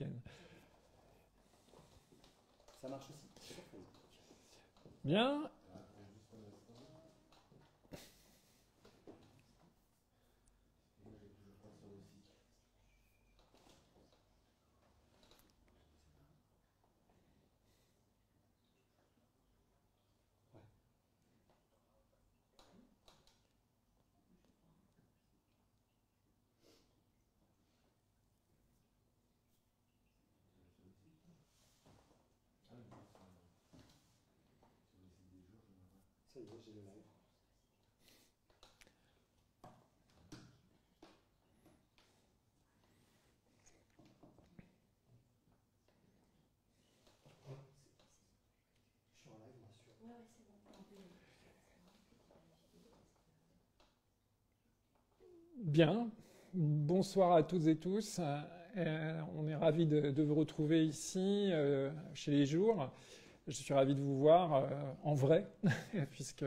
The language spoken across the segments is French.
américaine. Ça marche aussi. Bien. Ça y est, j'ai le live. Je suis en live, bien sûr. Ouais, c'est bon. Bien. Bonsoir à toutes et tous. On est ravis de vous retrouver ici, chez Les Jours. Je suis ravi de vous voir en vrai, puisque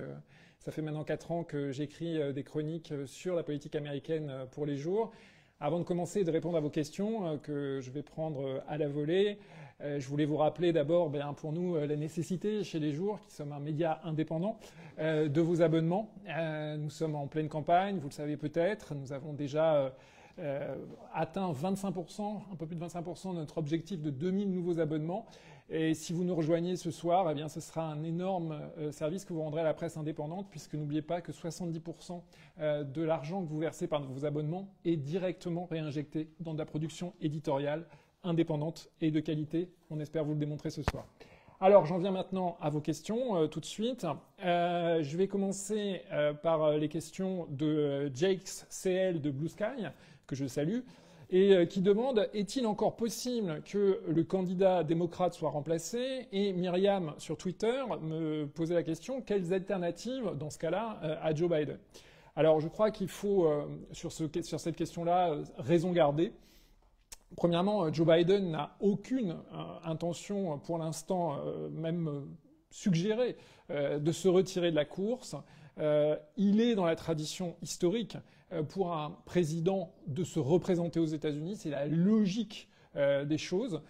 ça fait maintenant 4 ans que j'écris des chroniques sur la politique américaine pour Les Jours. Avant de commencer et de répondre à vos questions, que je vais prendre à la volée, je voulais vous rappeler d'abord, pour nous, la nécessité chez Les Jours, qui sommes un média indépendant, de vos abonnements. Nous sommes en pleine campagne, vous le savez peut-être. Nous avons déjà atteint 25%, un peu plus de 25% de notre objectif de 2000 nouveaux abonnements. Et si vous nous rejoignez ce soir, eh bien, ce sera un énorme service que vous rendrez à la presse indépendante, puisque n'oubliez pas que 70% de l'argent que vous versez par vos abonnements est directement réinjecté dans de la production éditoriale indépendante et de qualité. On espère vous le démontrer ce soir. Alors, j'en viens maintenant à vos questions tout de suite. Je vais commencer par les questions de Jakes CL de Blue Sky, que je salue, et qui demande: est-il encore possible que le candidat démocrate soit remplacé? Et Myriam sur Twitter me posait la question: quelles alternatives dans ce cas-là à Joe Biden? Alors je crois qu'il faut sur cette question-là raison garder. Premièrement, Joe Biden n'a aucune intention pour l'instant, même suggérée, de se retirer de la course. Il est dans la tradition historique pour un président de se représenter aux États-Unis. C'est la logique des choses.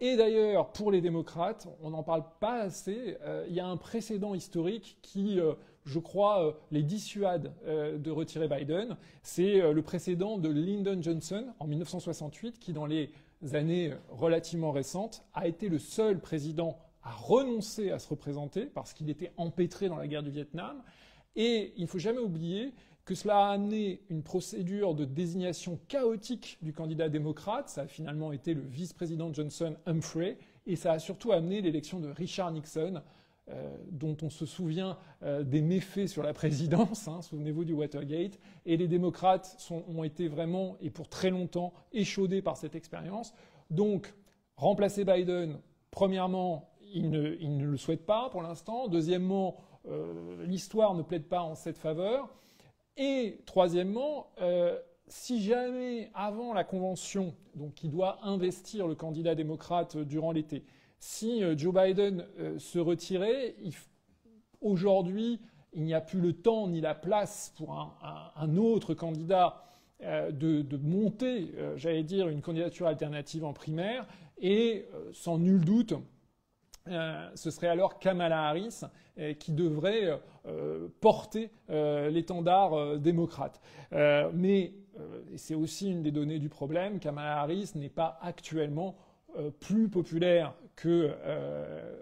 Et d'ailleurs, pour les démocrates, on n'en parle pas assez, il y a un précédent historique qui, je crois, les dissuade de retirer Biden. C'est le précédent de Lyndon Johnson en 1968, qui, dans les années relativement récentes, a été le seul président à renoncer à se représenter parce qu'il était empêtré dans la guerre du Vietnam. Et il ne faut jamais oublier que cela a amené une procédure de désignation chaotique du candidat démocrate. Ça a finalement été le vice-président Johnson, Humphrey, et ça a surtout amené l'élection de Richard Nixon, dont on se souvient des méfaits sur la présidence, hein, souvenez-vous du Watergate, et les démocrates ont été vraiment, et pour très longtemps, échaudés par cette expérience. Donc, remplacer Biden, premièrement, il ne le souhaite pas pour l'instant. Deuxièmement, l'histoire ne plaide pas en cette faveur. Et troisièmement, si jamais, avant la convention, donc qui doit investir le candidat démocrate durant l'été, si Joe Biden se retirait, aujourd'hui, il n'y a plus le temps ni la place pour un autre candidat de monter, j'allais dire, une candidature alternative en primaire, et sans nul doute, ce serait alors Kamala Harris qui devrait porter l'étendard démocrate. Mais c'est aussi une des données du problème, Kamala Harris n'est pas actuellement plus populaire que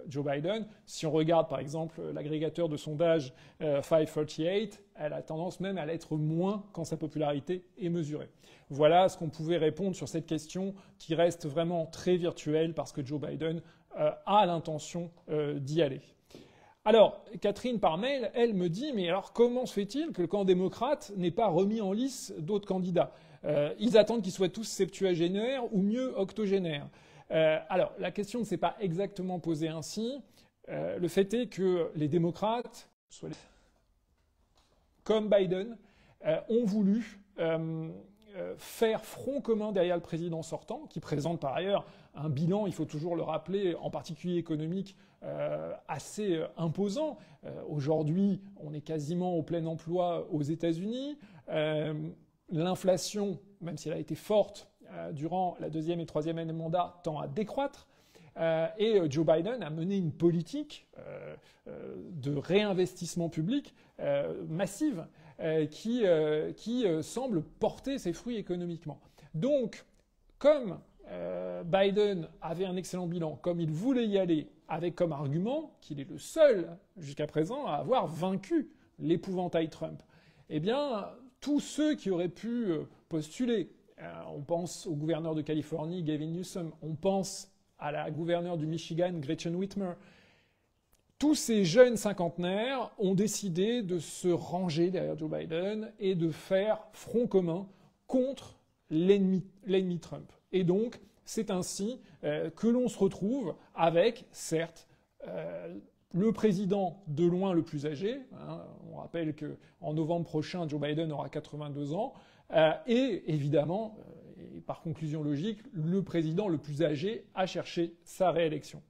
Joe Biden. Si on regarde par exemple l'agrégateur de sondage 538, elle a tendance même à l'être moins quand sa popularité est mesurée. Voilà ce qu'on pouvait répondre sur cette question qui reste vraiment très virtuelle parce que Joe Biden a l'intention d'y aller. Alors, Catherine par mail, elle me dit, mais alors comment se fait-il que le camp démocrate n'ait pas remis en lice d'autres candidats? Ils attendent qu'ils soient tous septuagénaires ou mieux octogénaires. Alors, la question ne s'est pas exactement posée ainsi. Le fait est que les démocrates, comme Biden, ont voulu faire front commun derrière le président sortant, qui présente par ailleurs un bilan, il faut toujours le rappeler, en particulier économique, assez imposant. Aujourd'hui, on est quasiment au plein emploi aux États-Unis. L'inflation, même si elle a été forte, durant la deuxième et troisième année de mandat tend à décroître. Et Joe Biden a mené une politique de réinvestissement public massive qui semble porter ses fruits économiquement. Donc, comme Biden avait un excellent bilan, comme il voulait y aller, avec comme argument qu'il est le seul jusqu'à présent à avoir vaincu l'épouvantail Trump, eh bien, tous ceux qui auraient pu postuler, on pense au gouverneur de Californie, Gavin Newsom, on pense à la gouverneure du Michigan, Gretchen Whitmer, tous ces jeunes cinquantenaires ont décidé de se ranger derrière Joe Biden et de faire front commun contre l'ennemi Trump. Et donc, c'est ainsi que l'on se retrouve avec, certes, le président de loin le plus âgé. On rappelle qu'en novembre prochain, Joe Biden aura 82 ans. Et évidemment, et par conclusion logique, le président le plus âgé a cherché sa réélection.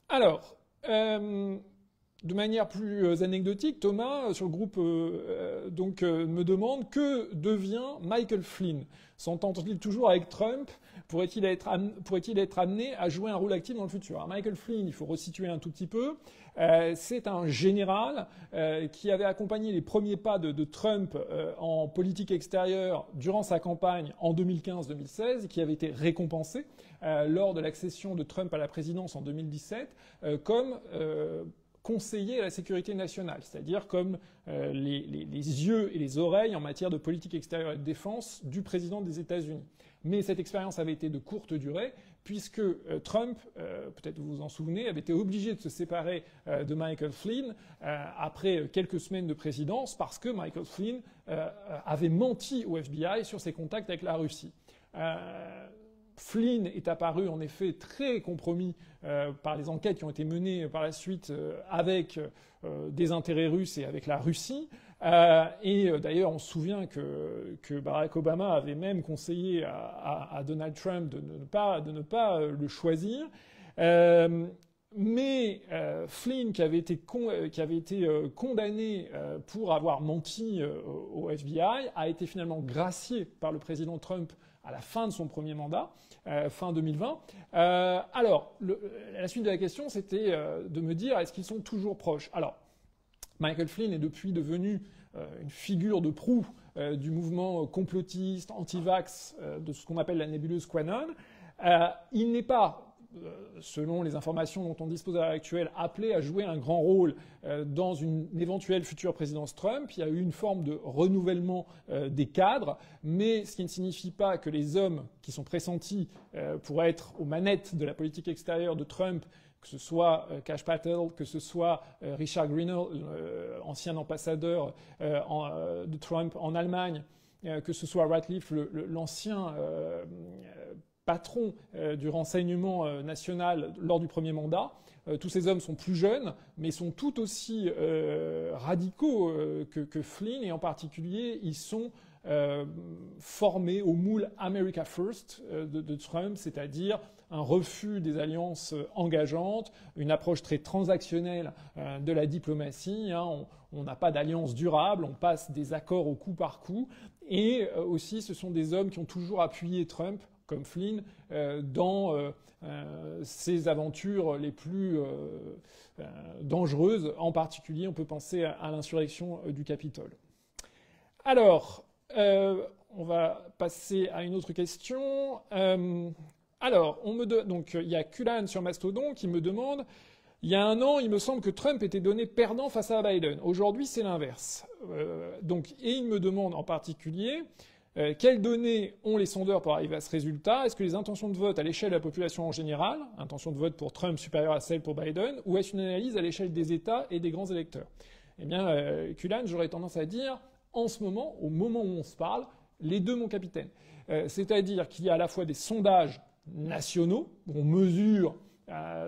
Alors, de manière plus anecdotique, Thomas, sur le groupe, me demande que devient Michael Flynn. S'entend-il toujours avec Trump? Pourrait-il être amené à jouer un rôle actif dans le futur? Alors, Michael Flynn, il faut resituer un tout petit peu. C'est un général qui avait accompagné les premiers pas de Trump en politique extérieure durant sa campagne en 2015-2016 et qui avait été récompensé lors de l'accession de Trump à la présidence en 2017 comme conseiller à la sécurité nationale, c'est-à-dire comme les yeux et les oreilles en matière de politique extérieure et de défense du président des États-Unis. Mais cette expérience avait été de courte durée, puisque Trump, peut-être vous vous en souvenez, avait été obligé de se séparer de Michael Flynn après quelques semaines de présidence, parce que Michael Flynn avait menti au FBI sur ses contacts avec la Russie. Flynn est apparu en effet très compromis par les enquêtes qui ont été menées par la suite avec des intérêts russes et avec la Russie. Et d'ailleurs, on se souvient que Barack Obama avait même conseillé à Donald Trump de ne pas le choisir. Mais Flynn, qui avait été condamné pour avoir menti au FBI, a été finalement gracié par le président Trump à la fin de son premier mandat, fin 2020. Alors, la suite de la question, c'était de me dire, est-ce qu'ils sont toujours proches? Alors, Michael Flynn est depuis devenu une figure de proue du mouvement complotiste, anti-vax, de ce qu'on appelle la nébuleuse QAnon. Il n'est pas, selon les informations dont on dispose à l'heure actuelle, appelé à jouer un grand rôle dans une éventuelle future présidence Trump. Il y a eu une forme de renouvellement des cadres, mais ce qui ne signifie pas que les hommes qui sont pressentis pour être aux manettes de la politique extérieure de Trump, que ce soit Kash Patel, que ce soit Richard Greener, ancien ambassadeur de Trump en Allemagne, que ce soit Ratcliffe, l'ancien patron du renseignement national lors du premier mandat. Tous ces hommes sont plus jeunes, mais sont tout aussi radicaux que Flynn, et en particulier, ils sont formés au moule America First de Trump, c'est-à-dire un refus des alliances engageantes, une approche très transactionnelle de la diplomatie. On n'a pas d'alliance durable, on passe des accords au coup par coup. Et aussi, ce sont des hommes qui ont toujours appuyé Trump, comme Flynn, dans ses aventures les plus dangereuses. En particulier, on peut penser à l'insurrection du Capitole. Alors, on va passer à une autre question. Alors, donc il y a Kulan sur Mastodon qui me demande, il y a un an, il me semble que Trump était donné perdant face à Biden. Aujourd'hui, c'est l'inverse. Et il me demande en particulier, quelles données ont les sondeurs pour arriver à ce résultat? Est-ce que les intentions de vote à l'échelle de la population en général, intentions de vote pour Trump supérieures à celles pour Biden, ou est-ce une analyse à l'échelle des États et des grands électeurs? Eh bien, Kulan, j'aurais tendance à dire, en ce moment, au moment où on se parle, les deux, mon capitaine. C'est-à-dire qu'il y a à la fois des sondages nationaux, où on mesure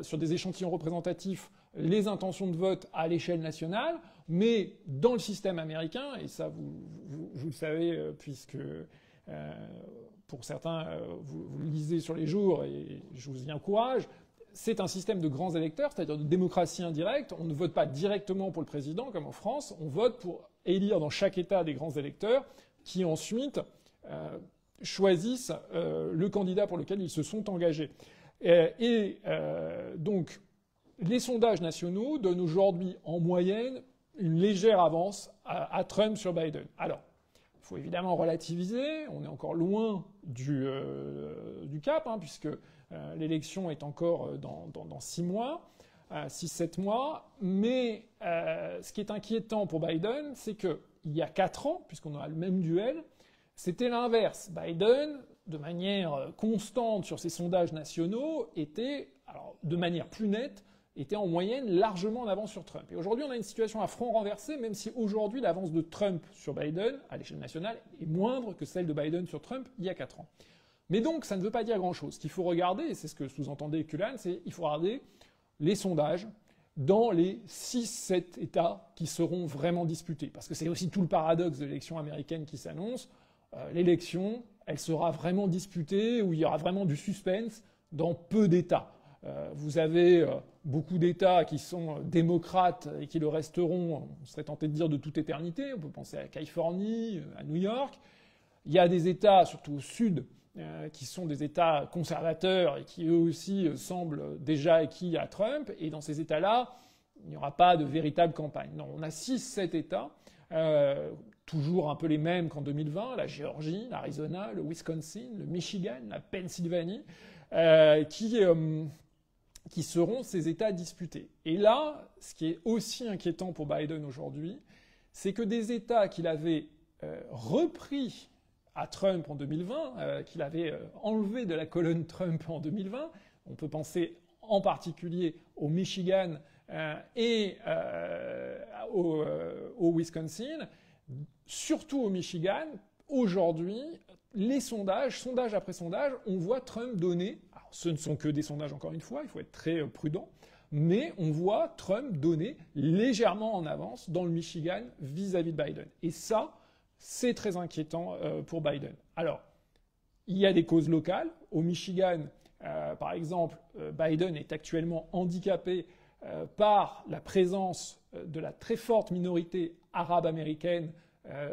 sur des échantillons représentatifs les intentions de vote à l'échelle nationale, mais dans le système américain, et ça vous le savez puisque pour certains vous le lisez sur les jours et je vous y encourage, c'est un système de grands électeurs, c'est-à-dire de démocratie indirecte. On ne vote pas directement pour le président comme en France, on vote pour élire dans chaque État des grands électeurs qui ensuite choisissent le candidat pour lequel ils se sont engagés. Donc, les sondages nationaux donnent aujourd'hui en moyenne une légère avance à Trump sur Biden. Alors, il faut évidemment relativiser, on est encore loin du cap, hein, puisque l'élection est encore dans 6 mois, 6-7 mois, mais ce qui est inquiétant pour Biden, c'est qu'il y a 4 ans, puisqu'on a le même duel, c'était l'inverse. Biden, de manière constante sur ses sondages nationaux, était, alors de manière plus nette, était en moyenne largement en avance sur Trump. Et aujourd'hui, on a une situation à front renversé, même si aujourd'hui, l'avance de Trump sur Biden, à l'échelle nationale, est moindre que celle de Biden sur Trump il y a 4 ans. Mais donc, ça ne veut pas dire grand-chose. Ce qu'il faut regarder, et c'est ce que sous-entendait Cullen, c'est qu'il faut regarder les sondages dans les 6-7 États qui seront vraiment disputés. Parce que c'est aussi tout le paradoxe de l'élection américaine qui s'annonce. L'élection, elle sera vraiment disputée, où il y aura vraiment du suspense dans peu d'États. Vous avez beaucoup d'États qui sont démocrates et qui le resteront, on serait tenté de dire, de toute éternité. On peut penser à la Californie, à New York. Il y a des États, surtout au sud, qui sont des États conservateurs et qui eux aussi semblent déjà acquis à Trump. Et dans ces États-là, il n'y aura pas de véritable campagne. Non, on a 6-7 États, toujours un peu les mêmes qu'en 2020, la Géorgie, l'Arizona, le Wisconsin, le Michigan, la Pennsylvanie, qui seront ces États disputés. Et là, ce qui est aussi inquiétant pour Biden aujourd'hui, c'est que des États qu'il avait repris à Trump en 2020, qu'il avait enlevé de la colonne Trump en 2020, on peut penser en particulier au Michigan et au Wisconsin, surtout au Michigan, aujourd'hui, les sondages, sondage après sondage, on voit Trump donner, alors ce ne sont que des sondages encore une fois, il faut être très prudent, mais on voit Trump donner légèrement en avance dans le Michigan vis-à-vis de Biden. Et ça, c'est très inquiétant pour Biden. Alors, il y a des causes locales. Au Michigan, par exemple, Biden est actuellement handicapé par la présence de la très forte minorité arabe-américaine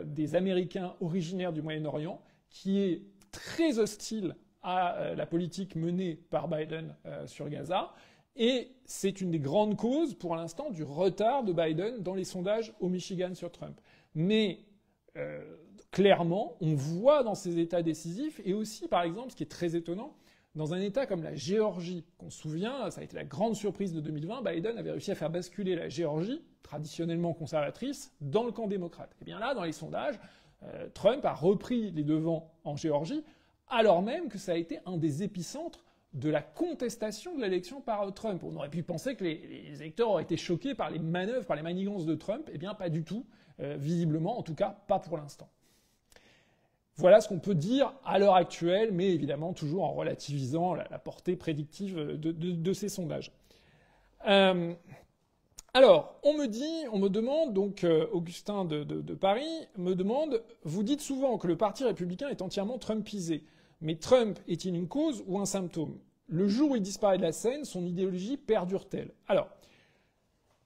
des Américains originaires du Moyen-Orient, qui est très hostile à la politique menée par Biden sur Gaza. Et c'est une des grandes causes, pour l'instant, du retard de Biden dans les sondages au Michigan sur Trump. Mais clairement, on voit dans ces États décisifs, et aussi, par exemple, ce qui est très étonnant, dans un État comme la Géorgie, qu'on se souvient, ça a été la grande surprise de 2020, Biden avait réussi à faire basculer la Géorgie, traditionnellement conservatrice, dans le camp démocrate. Et bien là, dans les sondages, Trump a repris les devants en Géorgie, alors même que ça a été un des épicentres de la contestation de l'élection par Trump. On aurait pu penser que les électeurs auraient été choqués par les manœuvres, par les manigances de Trump. Eh bien, pas du tout. Visiblement, en tout cas, pas pour l'instant. Voilà ce qu'on peut dire à l'heure actuelle, mais évidemment toujours en relativisant la portée prédictive de ces sondages. Alors, on me demande, donc Augustin de Paris me demande, vous dites souvent que le Parti républicain est entièrement trumpisé, mais Trump est-il une cause ou un symptôme? Le jour où il disparaît de la scène, son idéologie perdure-t-elle? Alors,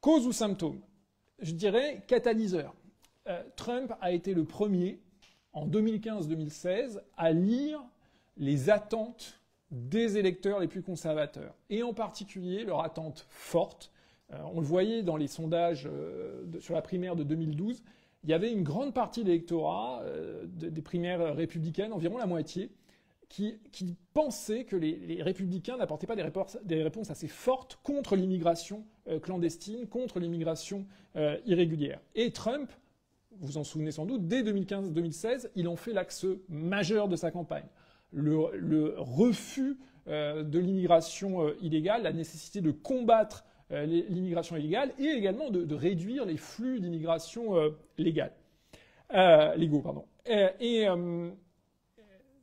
cause ou symptôme? Je dirais catalyseur. Trump a été le premier, en 2015-2016, à lire les attentes des électeurs les plus conservateurs, et en particulier leurs attentes fortes. On le voyait dans les sondages sur la primaire de 2012, il y avait une grande partie de l'électorat des primaires républicaines, environ la moitié, qui pensaient que les républicains n'apportaient pas des réponses assez fortes contre l'immigration clandestine, contre l'immigration irrégulière. Et Trump, vous en souvenez sans doute, dès 2015-2016, il en fait l'axe majeur de sa campagne. Le refus de l'immigration illégale, la nécessité de combattre l'immigration illégale et également de réduire les flux d'immigration légaux.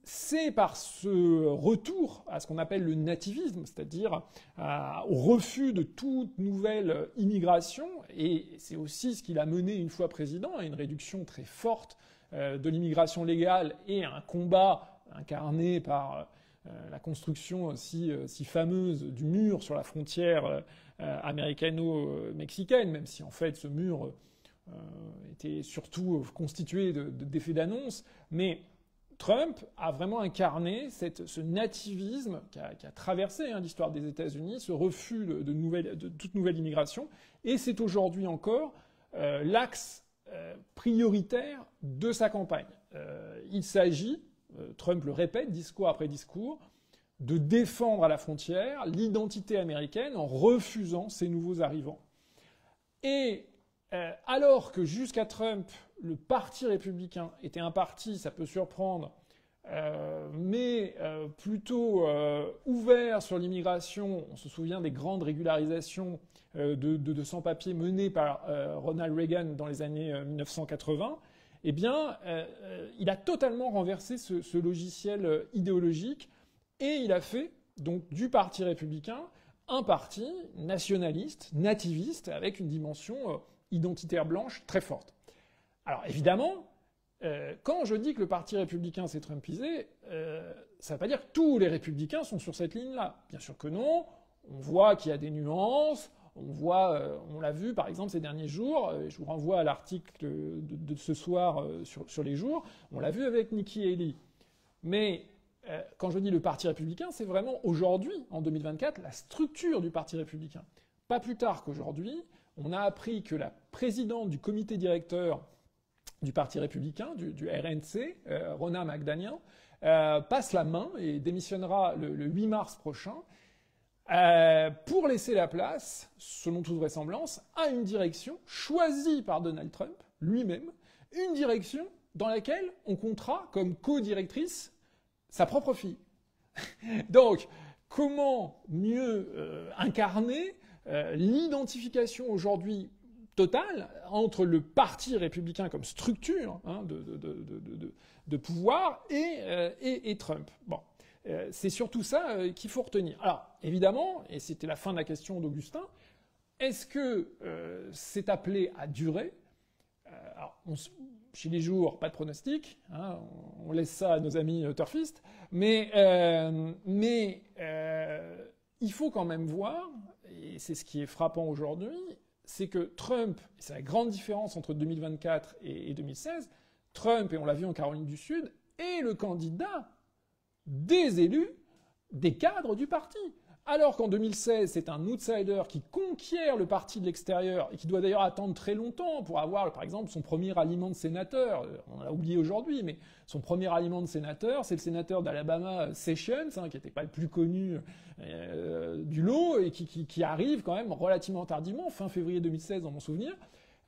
C'est par ce retour à ce qu'on appelle le nativisme, c'est-à-dire au refus de toute nouvelle immigration, et c'est aussi ce qu'il a mené une fois président, à une réduction très forte de l'immigration légale et un combat incarné par la construction si fameuse du mur sur la frontière américano-mexicaine, même si en fait ce mur était surtout constitué d'effets d'annonce, mais Trump a vraiment incarné ce nativisme qui a traversé l'histoire des États-Unis, ce refus de toute nouvelle immigration, et c'est aujourd'hui encore l'axe prioritaire de sa campagne. Il s'agit, Trump le répète discours après discours, de défendre à la frontière l'identité américaine en refusant ces nouveaux arrivants. Et alors que jusqu'à Trump, le Parti républicain était un parti, ça peut surprendre, mais plutôt ouvert sur l'immigration. On se souvient des grandes régularisations de sans-papiers menées par Ronald Reagan dans les années 1980. Eh bien, il a totalement renversé ce logiciel idéologique et il a fait donc du Parti républicain un parti nationaliste, nativiste, avec une dimension identitaire blanche très forte. Alors évidemment, quand je dis que le Parti républicain s'est trumpisé, ça ne veut pas dire que tous les républicains sont sur cette ligne-là. Bien sûr que non. On voit qu'il y a des nuances. On l'a vu par exemple ces derniers jours. Je vous renvoie à l'article de ce soir sur les jours. On l'a vu avec Nikki Haley. Mais quand je dis le Parti républicain, c'est vraiment aujourd'hui, en 2024, la structure du Parti républicain. Pas plus tard qu'aujourd'hui, on a appris que la présidente du comité directeur du Parti républicain, du RNC, Ronna McDaniel, passe la main et démissionnera le 8 mars prochain pour laisser la place, selon toute vraisemblance, à une direction choisie par Donald Trump lui-même, une direction dans laquelle on comptera comme co-directrice sa propre fille. Donc, comment mieux incarner l'identification aujourd'hui totale entre le Parti républicain comme structure de pouvoir et Trump. Bon, c'est surtout ça qu'il faut retenir. Alors, évidemment, et c'était la fin de la question d'Augustin, est-ce que c'est appelé à durer ? Alors, chez les jours, pas de pronostic, on laisse ça à nos amis turfistes, mais il faut quand même voir, et c'est ce qui est frappant aujourd'hui, c'est que Trump, et c'est la grande différence entre 2024 et 2016, Trump, et on l'a vu en Caroline du Sud, est le candidat des élus, des cadres du parti. Alors qu'en 2016, c'est un outsider qui conquiert le parti de l'extérieur et qui doit d'ailleurs attendre très longtemps pour avoir, par exemple, son premier aliment de sénateur. On l'a oublié aujourd'hui, mais son premier aliment de sénateur, c'est le sénateur d'Alabama, Sessions, qui n'était pas le plus connu du lot et qui arrive quand même relativement tardivement, fin février 2016 dans mon souvenir,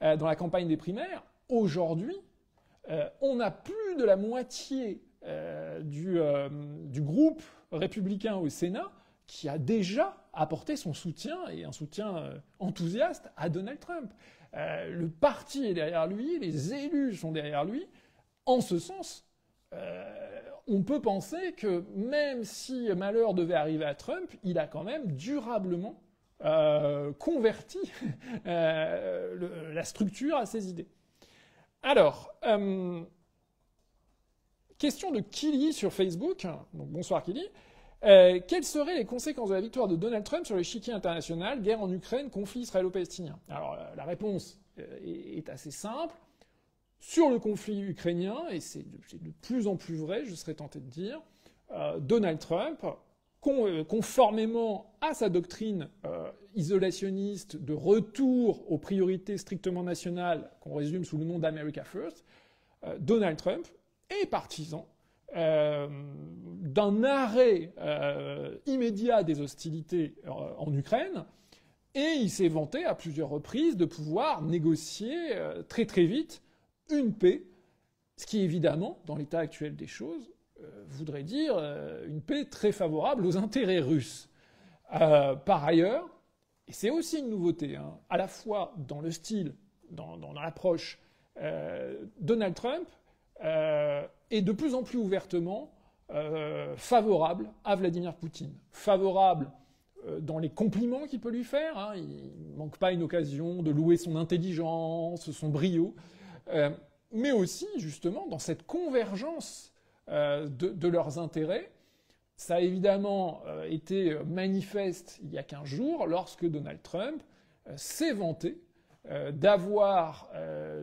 dans la campagne des primaires. Aujourd'hui, on a plus de la moitié du groupe républicain au Sénat qui a déjà apporté son soutien, et un soutien enthousiaste, à Donald Trump. Le parti est derrière lui, les élus sont derrière lui. En ce sens, on peut penser que même si malheur devait arriver à Trump, il a quand même durablement converti la structure à ses idées. Alors, question de Kili sur Facebook. Donc, bonsoir Kili. Quelles seraient les conséquences de la victoire de Donald Trump sur l'échiquier international, guerre en Ukraine, conflit israélo-palestinien? Alors la réponse est assez simple. Sur le conflit ukrainien, et c'est de plus en plus vrai, je serais tenté de dire, Donald Trump, conformément à sa doctrine isolationniste de retour aux priorités strictement nationales, qu'on résume sous le nom d'America First, Donald Trump est partisan d'un arrêt immédiat des hostilités en Ukraine, et il s'est vanté à plusieurs reprises de pouvoir négocier très très vite une paix, ce qui évidemment, dans l'état actuel des choses, voudrait dire une paix très favorable aux intérêts russes. Par ailleurs, et c'est aussi une nouveauté, à la fois dans le style, dans l'approche, Donald Trump est de plus en plus ouvertement favorable à Vladimir Poutine. Favorable dans les compliments qu'il peut lui faire, il ne manque pas une occasion de louer son intelligence, son brio, mais aussi justement dans cette convergence de leurs intérêts. Ça a évidemment été manifeste il y a 15 jours lorsque Donald Trump s'est vanté d'avoir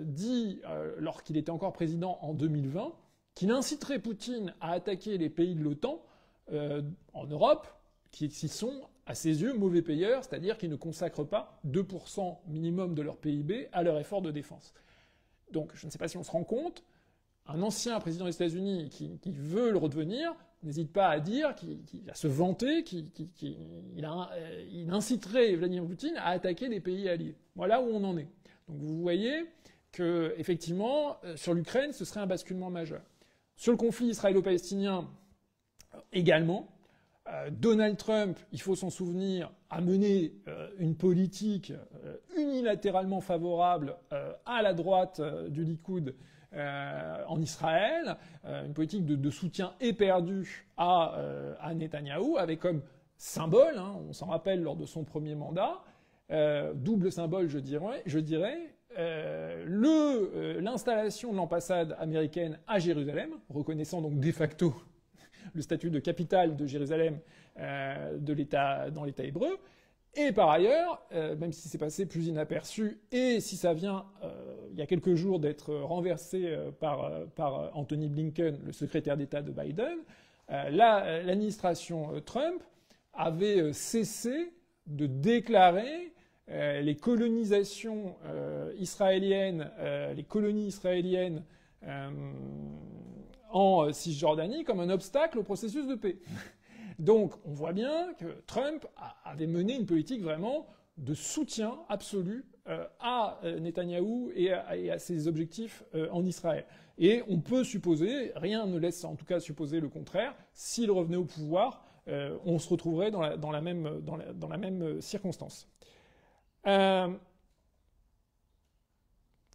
dit, lorsqu'il était encore président en 2020, qu'il inciterait Poutine à attaquer les pays de l'OTAN en Europe, qui sont, à ses yeux, mauvais payeurs, c'est-à-dire qu'ils ne consacrent pas 2% minimum de leur PIB à leur effort de défense. Donc, je ne sais pas si on se rend compte, un ancien président des États-Unis qui veut le redevenir n'hésite pas à dire, à se vanter, il inciterait Vladimir Poutine à attaquer les pays alliés. Voilà où on en est. Donc vous voyez que, effectivement, sur l'Ukraine, ce serait un basculement majeur. Sur le conflit israélo-palestinien, également, Donald Trump, il faut s'en souvenir, a mené une politique unilatéralement favorable à la droite du Likoud en Israël, une politique de soutien éperdu à Netanyahou, avec comme symbole, on s'en rappelle lors de son premier mandat, double symbole je dirais, l'installation de l'ambassade américaine à Jérusalem, reconnaissant donc de facto le statut de capitale de Jérusalem dans l'État hébreu. Et par ailleurs, même si c'est passé plus inaperçu, et si ça vient il y a quelques jours d'être renversé par Anthony Blinken, le secrétaire d'État de Biden, l'administration Trump avait cessé de déclarer les colonisations israéliennes, les colonies israéliennes en Cisjordanie comme un obstacle au processus de paix. Donc, on voit bien que Trump avait mené une politique vraiment de soutien absolu à Netanyahou et à ses objectifs en Israël. Et on peut supposer, rien ne laisse en tout cas supposer le contraire, s'il revenait au pouvoir, on se retrouverait dans la même circonstance.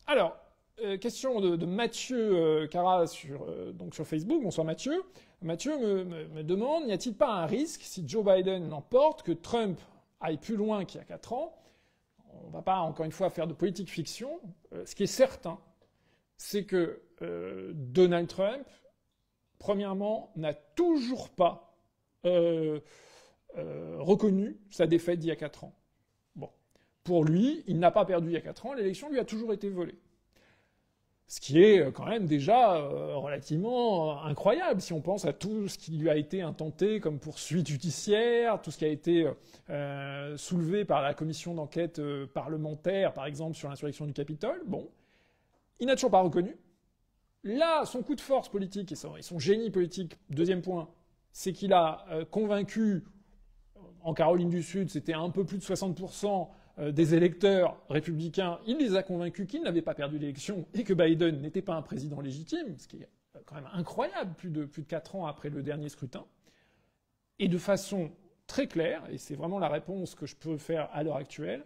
Alors, question de Mathieu Cara sur Facebook. Bonsoir Mathieu. Mathieu me demande, n'y a-t-il pas un risque, si Joe Biden l'emporte, que Trump aille plus loin qu'il y a 4 ans? On ne va pas, encore une fois, faire de politique fiction. Ce qui est certain, c'est que Donald Trump, premièrement, n'a toujours pas reconnu sa défaite d'il y a 4 ans. Bon. Pour lui, il n'a pas perdu il y a 4 ans, l'élection lui a toujours été volée. Ce qui est quand même déjà relativement incroyable si on pense à tout ce qui lui a été intenté comme poursuite judiciaire, tout ce qui a été soulevé par la commission d'enquête parlementaire, par exemple sur l'insurrection du Capitole. Bon, il n'a toujours pas reconnu. Là, son coup de force politique et son génie politique, deuxième point, c'est qu'il a convaincu, en Caroline du Sud, c'était un peu plus de 60%, des électeurs républicains, il les a convaincus qu'ils n'avaient pas perdu l'élection et que Biden n'était pas un président légitime, ce qui est quand même incroyable, plus de 4 ans après le dernier scrutin. Et de façon très claire, et c'est vraiment la réponse que je peux faire à l'heure actuelle,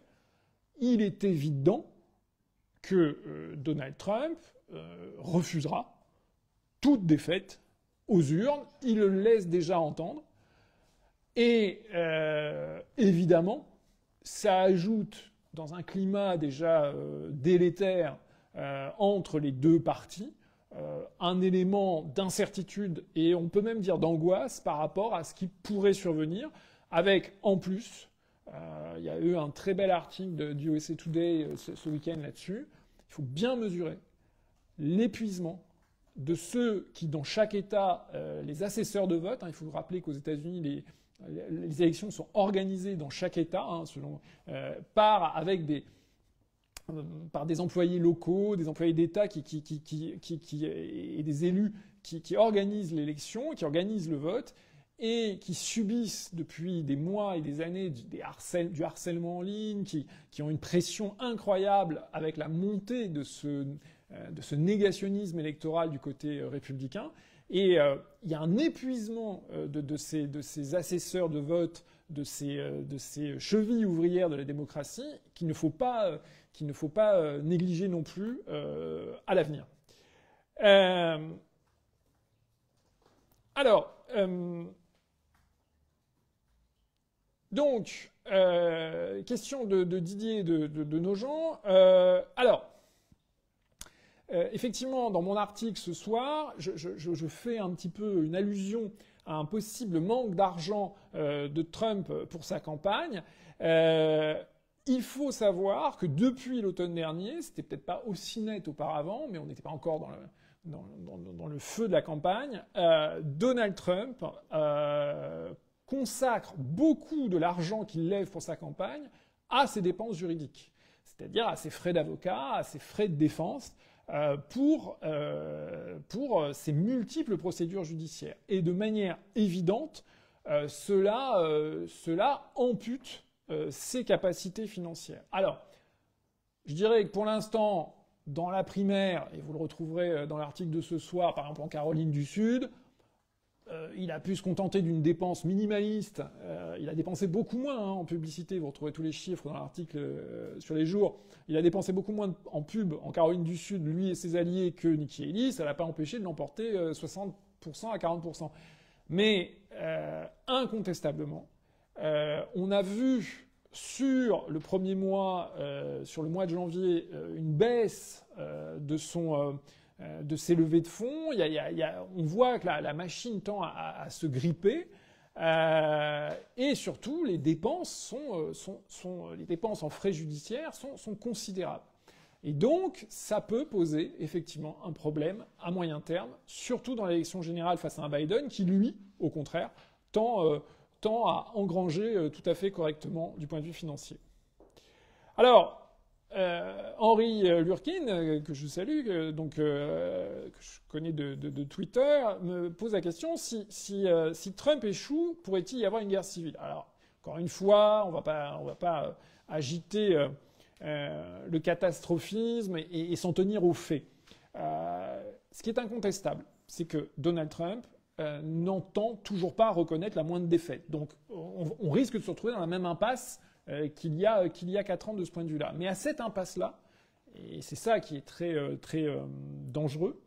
il est évident que Donald Trump refusera toute défaite aux urnes, il le laisse déjà entendre, et évidemment, ça ajoute, dans un climat déjà délétère entre les deux partis, un élément d'incertitude et on peut même dire d'angoisse par rapport à ce qui pourrait survenir, avec en plus, il y a eu un très bel article du USA Today ce week-end là-dessus, il faut bien mesurer l'épuisement de ceux qui, dans chaque État, les assesseurs de vote, il faut vous rappeler qu'aux États-Unis, les élections sont organisées dans chaque État, par des employés locaux, des employés d'État et des élus qui organisent l'élection, qui organisent le vote, et qui subissent depuis des mois et des années du harcèlement en ligne, qui ont une pression incroyable avec la montée de ce négationnisme électoral du côté républicain. Et il y a un épuisement de ces assesseurs de vote, de ces chevilles ouvrières de la démocratie qu'il ne faut pas négliger non plus à l'avenir. Question de Didier de Nogent. Effectivement, dans mon article ce soir, je fais un petit peu une allusion à un possible manque d'argent de Trump pour sa campagne. Il faut savoir que depuis l'automne dernier, c'était peut-être pas aussi net auparavant, mais on n'était pas encore dans le feu de la campagne, Donald Trump consacre beaucoup de l'argent qu'il lève pour sa campagne à ses dépenses juridiques, c'est-à-dire à ses frais d'avocat, à ses frais de défense, pour ces multiples procédures judiciaires. Et de manière évidente, cela ampute ses capacités financières. Alors, je dirais que pour l'instant, dans la primaire, et vous le retrouverez dans l'article de ce soir, par exemple en Caroline du Sud, il a pu se contenter d'une dépense minimaliste. Il a dépensé beaucoup moins en publicité. Vous retrouvez tous les chiffres dans l'article sur les jours. Il a dépensé beaucoup moins en pub en Caroline du Sud, lui et ses alliés, que Nikki Haley. Ça l'a pas empêché de l'emporter 60% à 40%. Mais incontestablement, on a vu sur le premier mois, sur le mois de janvier, une baisse de ses levées de fonds. On voit que la machine tend à se gripper. Et surtout, les dépenses les dépenses en frais judiciaires sont considérables. Et donc, ça peut poser effectivement un problème à moyen terme, surtout dans l'élection générale face à un Biden qui, lui, au contraire, tend à engranger tout à fait correctement du point de vue financier. Alors, Henri Lurkin, que je salue, que je connais de Twitter, me pose la question si Trump échoue, pourrait-il y avoir une guerre civile? Alors, encore une fois, on va pas agiter le catastrophisme et s'en tenir aux faits. Ce qui est incontestable, c'est que Donald Trump n'entend toujours pas reconnaître la moindre défaite. Donc, on risque de se retrouver dans la même impasse qu'il y a 4 ans de ce point de vue-là. Mais à cette impasse-là, et c'est ça qui est très dangereux,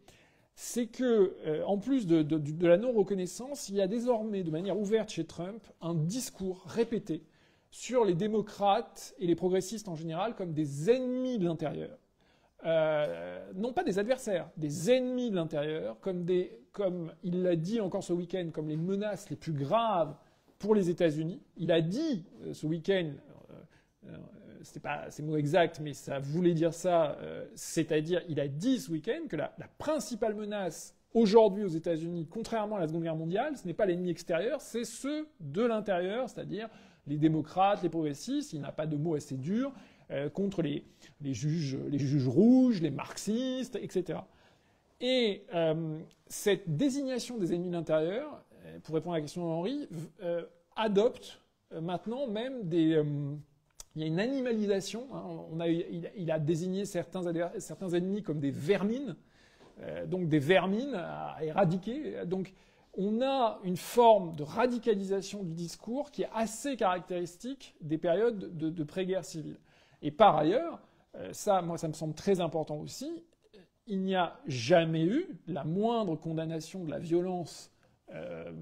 c'est que, en plus de la non-reconnaissance, il y a désormais, de manière ouverte chez Trump, un discours répété sur les démocrates et les progressistes en général comme des ennemis de l'intérieur. Non pas des adversaires, des ennemis de l'intérieur, comme il l'a dit encore ce week-end, comme les menaces les plus graves pour les États-Unis. Il a dit ce week-end, c'était pas ces mots exacts, mais ça voulait dire ça, c'est-à-dire il a dit ce week-end que la principale menace aujourd'hui aux États-Unis, contrairement à la Seconde Guerre mondiale, ce n'est pas l'ennemi extérieur, c'est ceux de l'intérieur, c'est-à-dire les démocrates, les progressistes. Il n'a pas de mots assez durs contre les juges rouges, les marxistes, etc. Et cette désignation des ennemis de l'intérieur, pour répondre à la question d'Henri, adopte maintenant même il y a une animalisation. Il a désigné certains ennemis comme des vermines, donc des vermines à éradiquer. Donc on a une forme de radicalisation du discours qui est assez caractéristique des périodes de pré-guerre civile. Et par ailleurs, ça me semble très important aussi, il n'y a jamais eu la moindre condamnation de la violence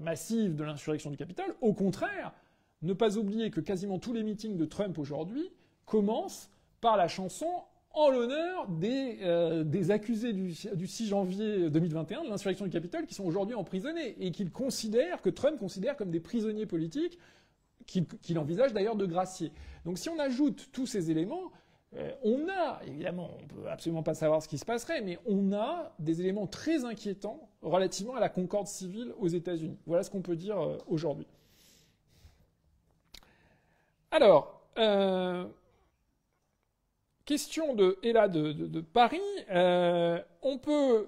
massive de l'insurrection du Capitole. Au contraire, ne pas oublier que quasiment tous les meetings de Trump aujourd'hui commencent par la chanson en l'honneur des accusés du 6 janvier 2021 de l'insurrection du Capitole qui sont aujourd'hui emprisonnés et que Trump considère comme des prisonniers politiques qu'il envisage d'ailleurs de gracier. Donc si on ajoute tous ces éléments, on a, évidemment, on ne peut absolument pas savoir ce qui se passerait, mais on a des éléments très inquiétants relativement à la concorde civile aux États-Unis. Voilà ce qu'on peut dire aujourd'hui. Alors, question de Ella de Paris. On peut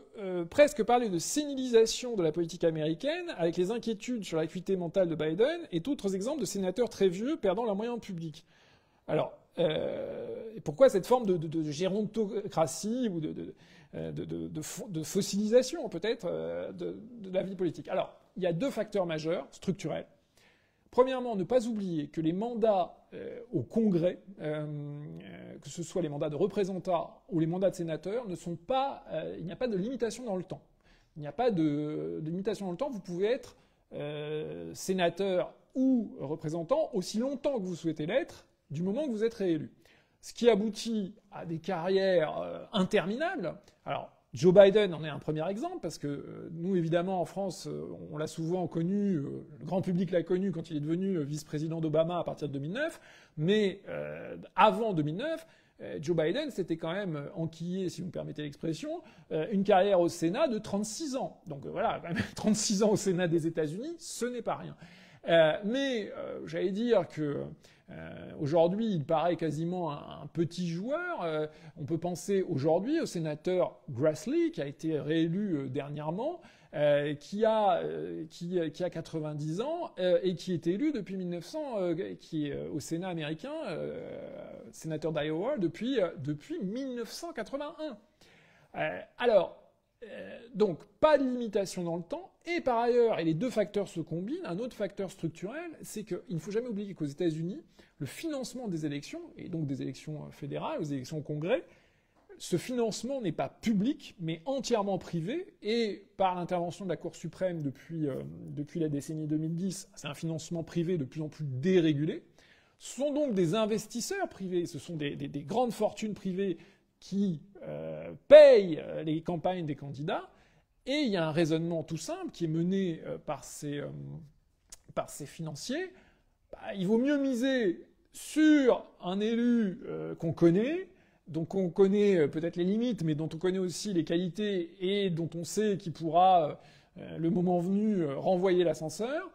presque parler de sénilisation de la politique américaine avec les inquiétudes sur l'acuité mentale de Biden et d'autres exemples de sénateurs très vieux perdant leurs moyens publics. Alors, pourquoi cette forme de gérontocratie ou de fossilisation peut-être de la vie politique? Alors, il y a 2 facteurs majeurs structurels. Premièrement, ne pas oublier que les mandats au Congrès, que ce soit les mandats de représentants ou les mandats de sénateurs, ne sont pas, il n'y a pas de limitation dans le temps. Il n'y a pas de limitation dans le temps. Vous pouvez être sénateur ou représentant aussi longtemps que vous souhaitez l'être, du moment que vous êtes réélu. Ce qui aboutit à des carrières interminables. Alors, Joe Biden en est un premier exemple, parce que nous, évidemment, en France, on l'a souvent connu, le grand public l'a connu quand il est devenu vice-président d'Obama à partir de 2009, mais avant 2009, Joe Biden s'était quand même enquillé, si vous me permettez l'expression, une carrière au Sénat de 36 ans. Donc voilà, quand même, 36 ans au Sénat des États-Unis, ce n'est pas rien. Mais j'allais dire que aujourd'hui, il paraît quasiment un petit joueur. On peut penser aujourd'hui au sénateur Grassley, qui a été réélu dernièrement, qui a 90 ans et qui est élu depuis 1900, qui est au Sénat américain, sénateur d'Iowa depuis 1981. Donc, pas de limitation dans le temps, et par ailleurs, et les deux facteurs se combinent, un autre facteur structurel, c'est qu'il ne faut jamais oublier qu'aux États-Unis, le financement des élections, et donc des élections fédérales, aux élections au Congrès, ce financement n'est pas public, mais entièrement privé, et par l'intervention de la Cour suprême depuis la décennie 2010, c'est un financement privé de plus en plus dérégulé. Ce sont donc des investisseurs privés, ce sont des grandes fortunes privées qui payent les campagnes des candidats, et il y a un raisonnement tout simple qui est mené par ces financiers. Il vaut mieux miser sur un élu qu'on connaît, dont on connaît peut-être les limites, mais dont on connaît aussi les qualités et dont on sait qu'il pourra, le moment venu, renvoyer l'ascenseur,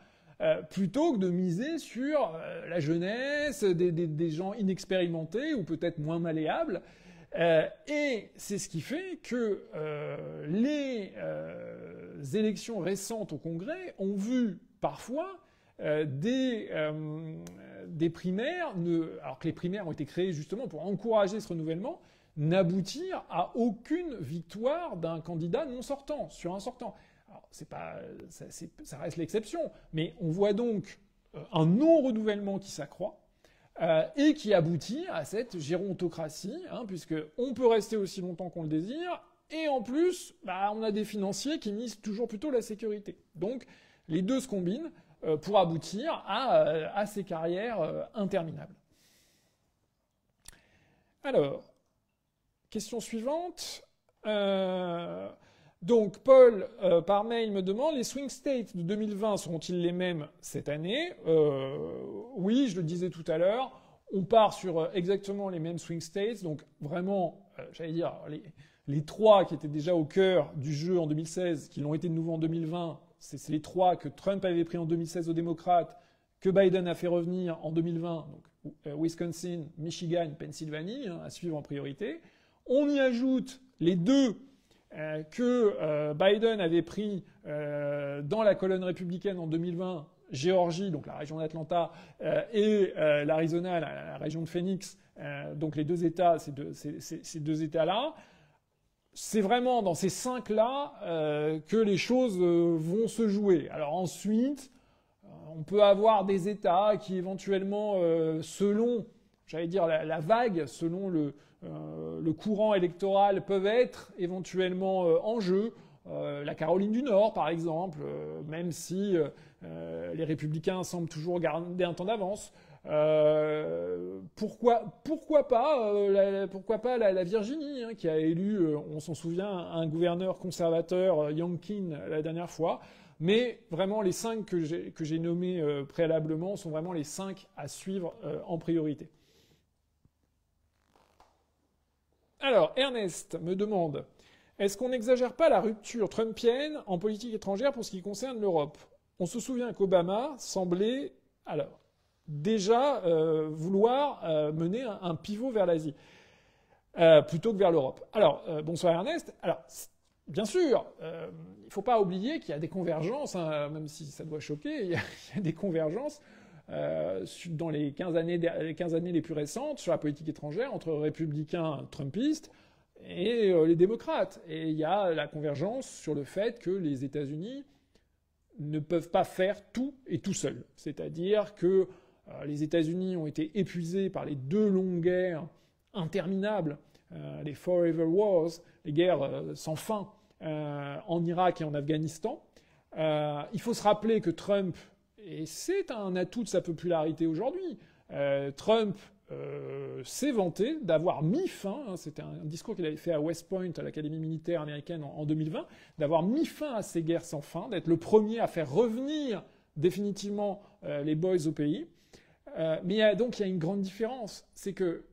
plutôt que de miser sur la jeunesse, des gens inexpérimentés ou peut-être moins malléables. Et c'est ce qui fait que les élections récentes au Congrès ont vu parfois des primaires, alors que les primaires ont été créées justement pour encourager ce renouvellement, n'aboutir à aucune victoire d'un candidat non sortant sur un sortant. Alors ça reste l'exception, mais on voit donc un non-renouvellement qui s'accroît et qui aboutit à cette gérontocratie, puisque on peut rester aussi longtemps qu'on le désire, et en plus, on a des financiers qui misent toujours plutôt la sécurité. Donc les deux se combinent pour aboutir à ces carrières interminables. Alors, question suivante. Donc Paul, par mail, me demande, les swing states de 2020 seront-ils les mêmes cette année ? Oui, je le disais tout à l'heure, on part sur exactement les mêmes swing states, donc vraiment, j'allais dire, les trois qui étaient déjà au cœur du jeu en 2016, qui l'ont été de nouveau en 2020, c'est les trois que Trump avait pris en 2016 aux démocrates, que Biden a fait revenir en 2020, donc Wisconsin, Michigan, Pennsylvanie, à suivre en priorité. On y ajoute les deux que Biden avait pris dans la colonne républicaine en 2020, Géorgie, donc la région d'Atlanta, et l'Arizona, la région de Phoenix, donc les deux États, ces deux États-là. C'est vraiment dans ces cinq-là que les choses vont se jouer. Alors ensuite, on peut avoir des États qui éventuellement, selon, j'allais dire la vague, selon le courant électoral, peuvent être éventuellement en jeu. La Caroline du Nord, par exemple, même si les républicains semblent toujours garder un temps d'avance. Pourquoi pas la Virginie, qui a élu, on s'en souvient, un gouverneur conservateur, Youngkin, la dernière fois. Mais vraiment, les cinq que j'ai nommés préalablement sont vraiment les cinq à suivre en priorité. Alors, Ernest me demande, est-ce qu'on n'exagère pas la rupture trumpienne en politique étrangère pour ce qui concerne l'Europe ? On se souvient qu'Obama semblait, alors, déjà vouloir mener un pivot vers l'Asie, plutôt que vers l'Europe. Alors, bonsoir Ernest. Alors, bien sûr, il ne faut pas oublier qu'il y a des convergences, même si ça doit choquer, il y a des convergences dans les 15 années les plus récentes sur la politique étrangère entre républicains trumpistes et les démocrates. Et il y a la convergence sur le fait que les États-Unis ne peuvent pas faire tout et tout seuls. C'est-à-dire que les États-Unis ont été épuisés par les deux longues guerres interminables, les Forever Wars, les guerres sans fin en Irak et en Afghanistan. Il faut se rappeler que Trump, et c'est un atout de sa popularité aujourd'hui, Trump s'est vanté d'avoir mis fin, c'était un discours qu'il avait fait à West Point, à l'Académie militaire américaine en 2020, d'avoir mis fin à ces guerres sans fin, d'être le premier à faire revenir définitivement les boys au pays. Mais donc il y a une grande différence, c'est que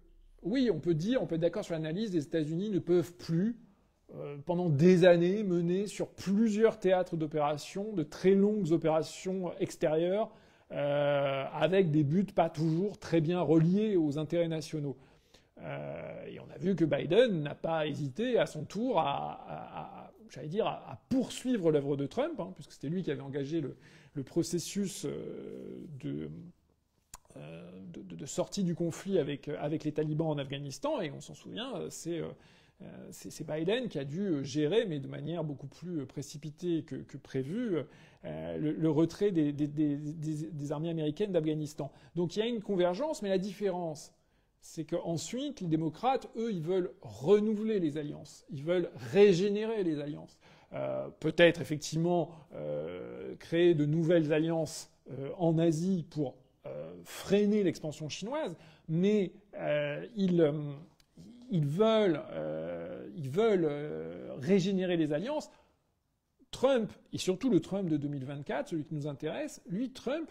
oui, on peut être d'accord sur l'analyse, les États-Unis ne peuvent plus, pendant des années, mener sur plusieurs théâtres d'opérations, de très longues opérations extérieures, avec des buts pas toujours très bien reliés aux intérêts nationaux. Et on a vu que Biden n'a pas hésité à son tour j'allais dire, à poursuivre l'œuvre de Trump, hein, puisque c'était lui qui avait engagé le processus de sortie du conflit avec les talibans en Afghanistan. Et on s'en souvient, c'est Biden qui a dû gérer, mais de manière beaucoup plus précipitée que prévu, le retrait des armées américaines d'Afghanistan. Donc il y a une convergence, mais la différence, c'est qu'ensuite, les démocrates, eux, ils veulent renouveler les alliances. Ils veulent régénérer les alliances. Peut-être, effectivement, créer de nouvelles alliances en Asie pour freiner l'expansion chinoise, mais ils veulent régénérer les alliances. Trump, et surtout le Trump de 2024, celui qui nous intéresse, lui, Trump,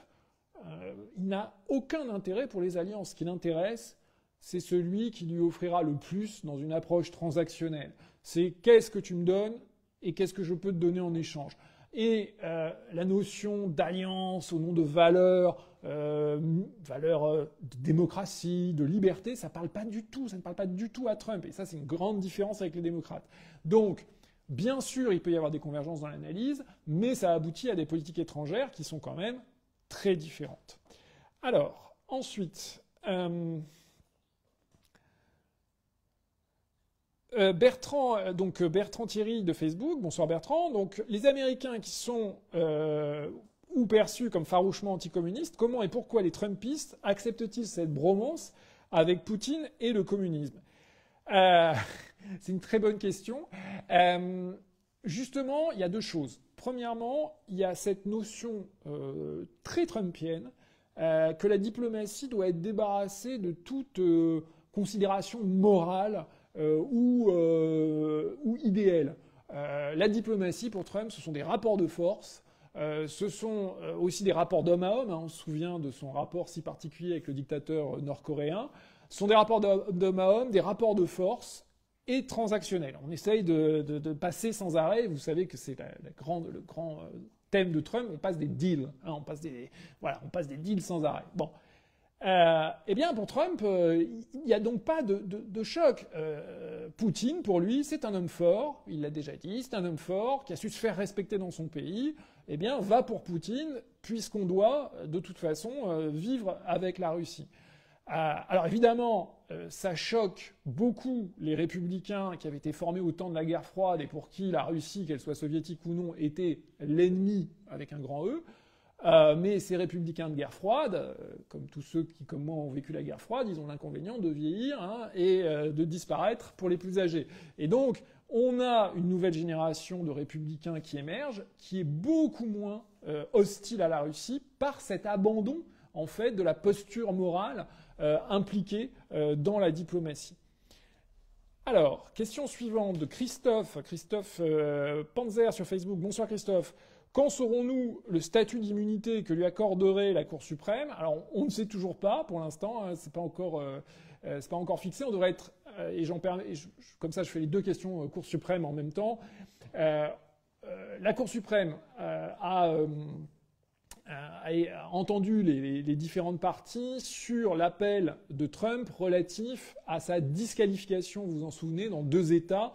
il n'a aucun intérêt pour les alliances. Ce qui l'intéresse, c'est celui qui lui offrira le plus dans une approche transactionnelle. C'est qu'est-ce que tu me donnes et qu'est-ce que je peux te donner en échange. Et la notion d'alliance au nom de valeurs, de démocratie, de liberté, ça ne parle pas du tout à Trump. Et ça, c'est une grande différence avec les démocrates. Donc, bien sûr, il peut y avoir des convergences dans l'analyse, mais ça aboutit à des politiques étrangères qui sont quand même très différentes. Alors, ensuite... Bertrand Thierry de Facebook, bonsoir Bertrand. Donc les Américains qui sont ou perçus comme farouchement anticommunistes, comment et pourquoi les Trumpistes acceptent-ils cette bromance avec Poutine et le communisme? C'est une très bonne question. Justement, il y a deux choses. Premièrement, il y a cette notion très trumpienne que la diplomatie doit être débarrassée de toute considération morale ou idéal. La diplomatie, pour Trump, ce sont des rapports de force, ce sont aussi des rapports d'homme à homme, hein, on se souvient de son rapport si particulier avec le dictateur nord-coréen, ce sont des rapports d'homme à homme, des rapports de force et transactionnels. On essaye de passer sans arrêt, vous savez que c'est le grand thème de Trump, on passe des deals, hein, on passe des deals sans arrêt. Bon. Eh bien, pour Trump, il n'y a donc pas de choc. Poutine, pour lui, c'est un homme fort, il l'a déjà dit, c'est un homme fort qui a su se faire respecter dans son pays. Eh bien, va pour Poutine, puisqu'on doit, de toute façon, vivre avec la Russie. Alors évidemment, ça choque beaucoup les républicains qui avaient été formés au temps de la guerre froide et pour qui la Russie, qu'elle soit soviétique ou non, était l'ennemi avec un grand E. Mais ces républicains de guerre froide, comme tous ceux qui, comme moi, ont vécu la guerre froide, ils ont l'inconvénient de vieillir hein, et de disparaître pour les plus âgés. Et donc, on a une nouvelle génération de républicains qui émerge, qui est beaucoup moins hostile à la Russie par cet abandon, en fait, de la posture morale impliquée dans la diplomatie. Alors, question suivante de Christophe Panzer sur Facebook. Bonsoir Christophe. Quand saurons-nous le statut d'immunité que lui accorderait la Cour suprême? Alors, on ne sait toujours pas pour l'instant, hein, c'est pas encore fixé. On devrait être, comme ça je fais les deux questions Cour suprême en même temps. La Cour suprême a entendu les différentes parties sur l'appel de Trump relatif à sa disqualification, vous vous en souvenez, dans 2 États,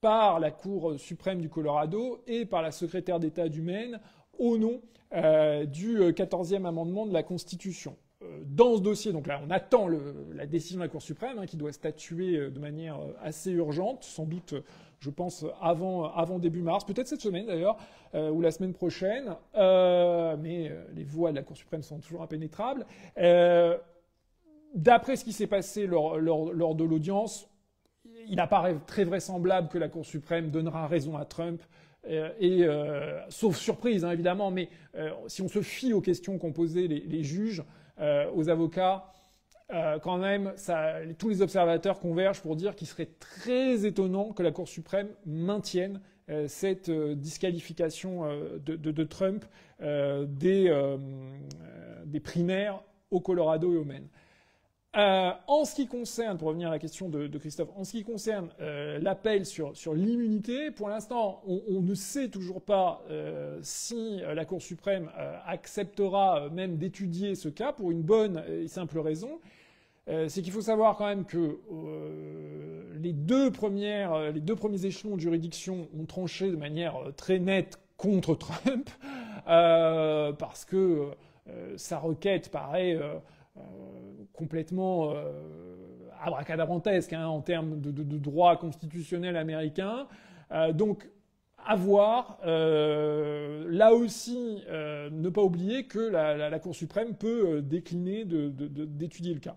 par la Cour suprême du Colorado et par la secrétaire d'État du Maine au nom du 14e amendement de la Constitution. Dans ce dossier, donc là, on attend la décision de la Cour suprême qui doit statuer de manière assez urgente, sans doute, je pense, avant début mars, peut-être cette semaine d'ailleurs, ou la semaine prochaine, mais les voies de la Cour suprême sont toujours impénétrables. D'après ce qui s'est passé lors de l'audience, il apparaît très vraisemblable que la Cour suprême donnera raison à Trump, sauf surprise hein, évidemment, mais si on se fie aux questions qu'ont posées les juges, aux avocats, quand même, tous les observateurs convergent pour dire qu'il serait très étonnant que la Cour suprême maintienne cette disqualification de Trump des primaires au Colorado et au Maine. En ce qui concerne, pour revenir à la question de Christophe, en ce qui concerne l'appel sur l'immunité, pour l'instant, on ne sait toujours pas si la Cour suprême acceptera même d'étudier ce cas pour une bonne et simple raison. C'est qu'il faut savoir quand même que les deux premiers échelons de juridiction ont tranché de manière très nette contre Trump, parce que sa requête paraît complètement abracadabrantesque en termes de droit constitutionnel américain. Donc, à voir. Là aussi, ne pas oublier que la Cour suprême peut décliner d'étudier le cas.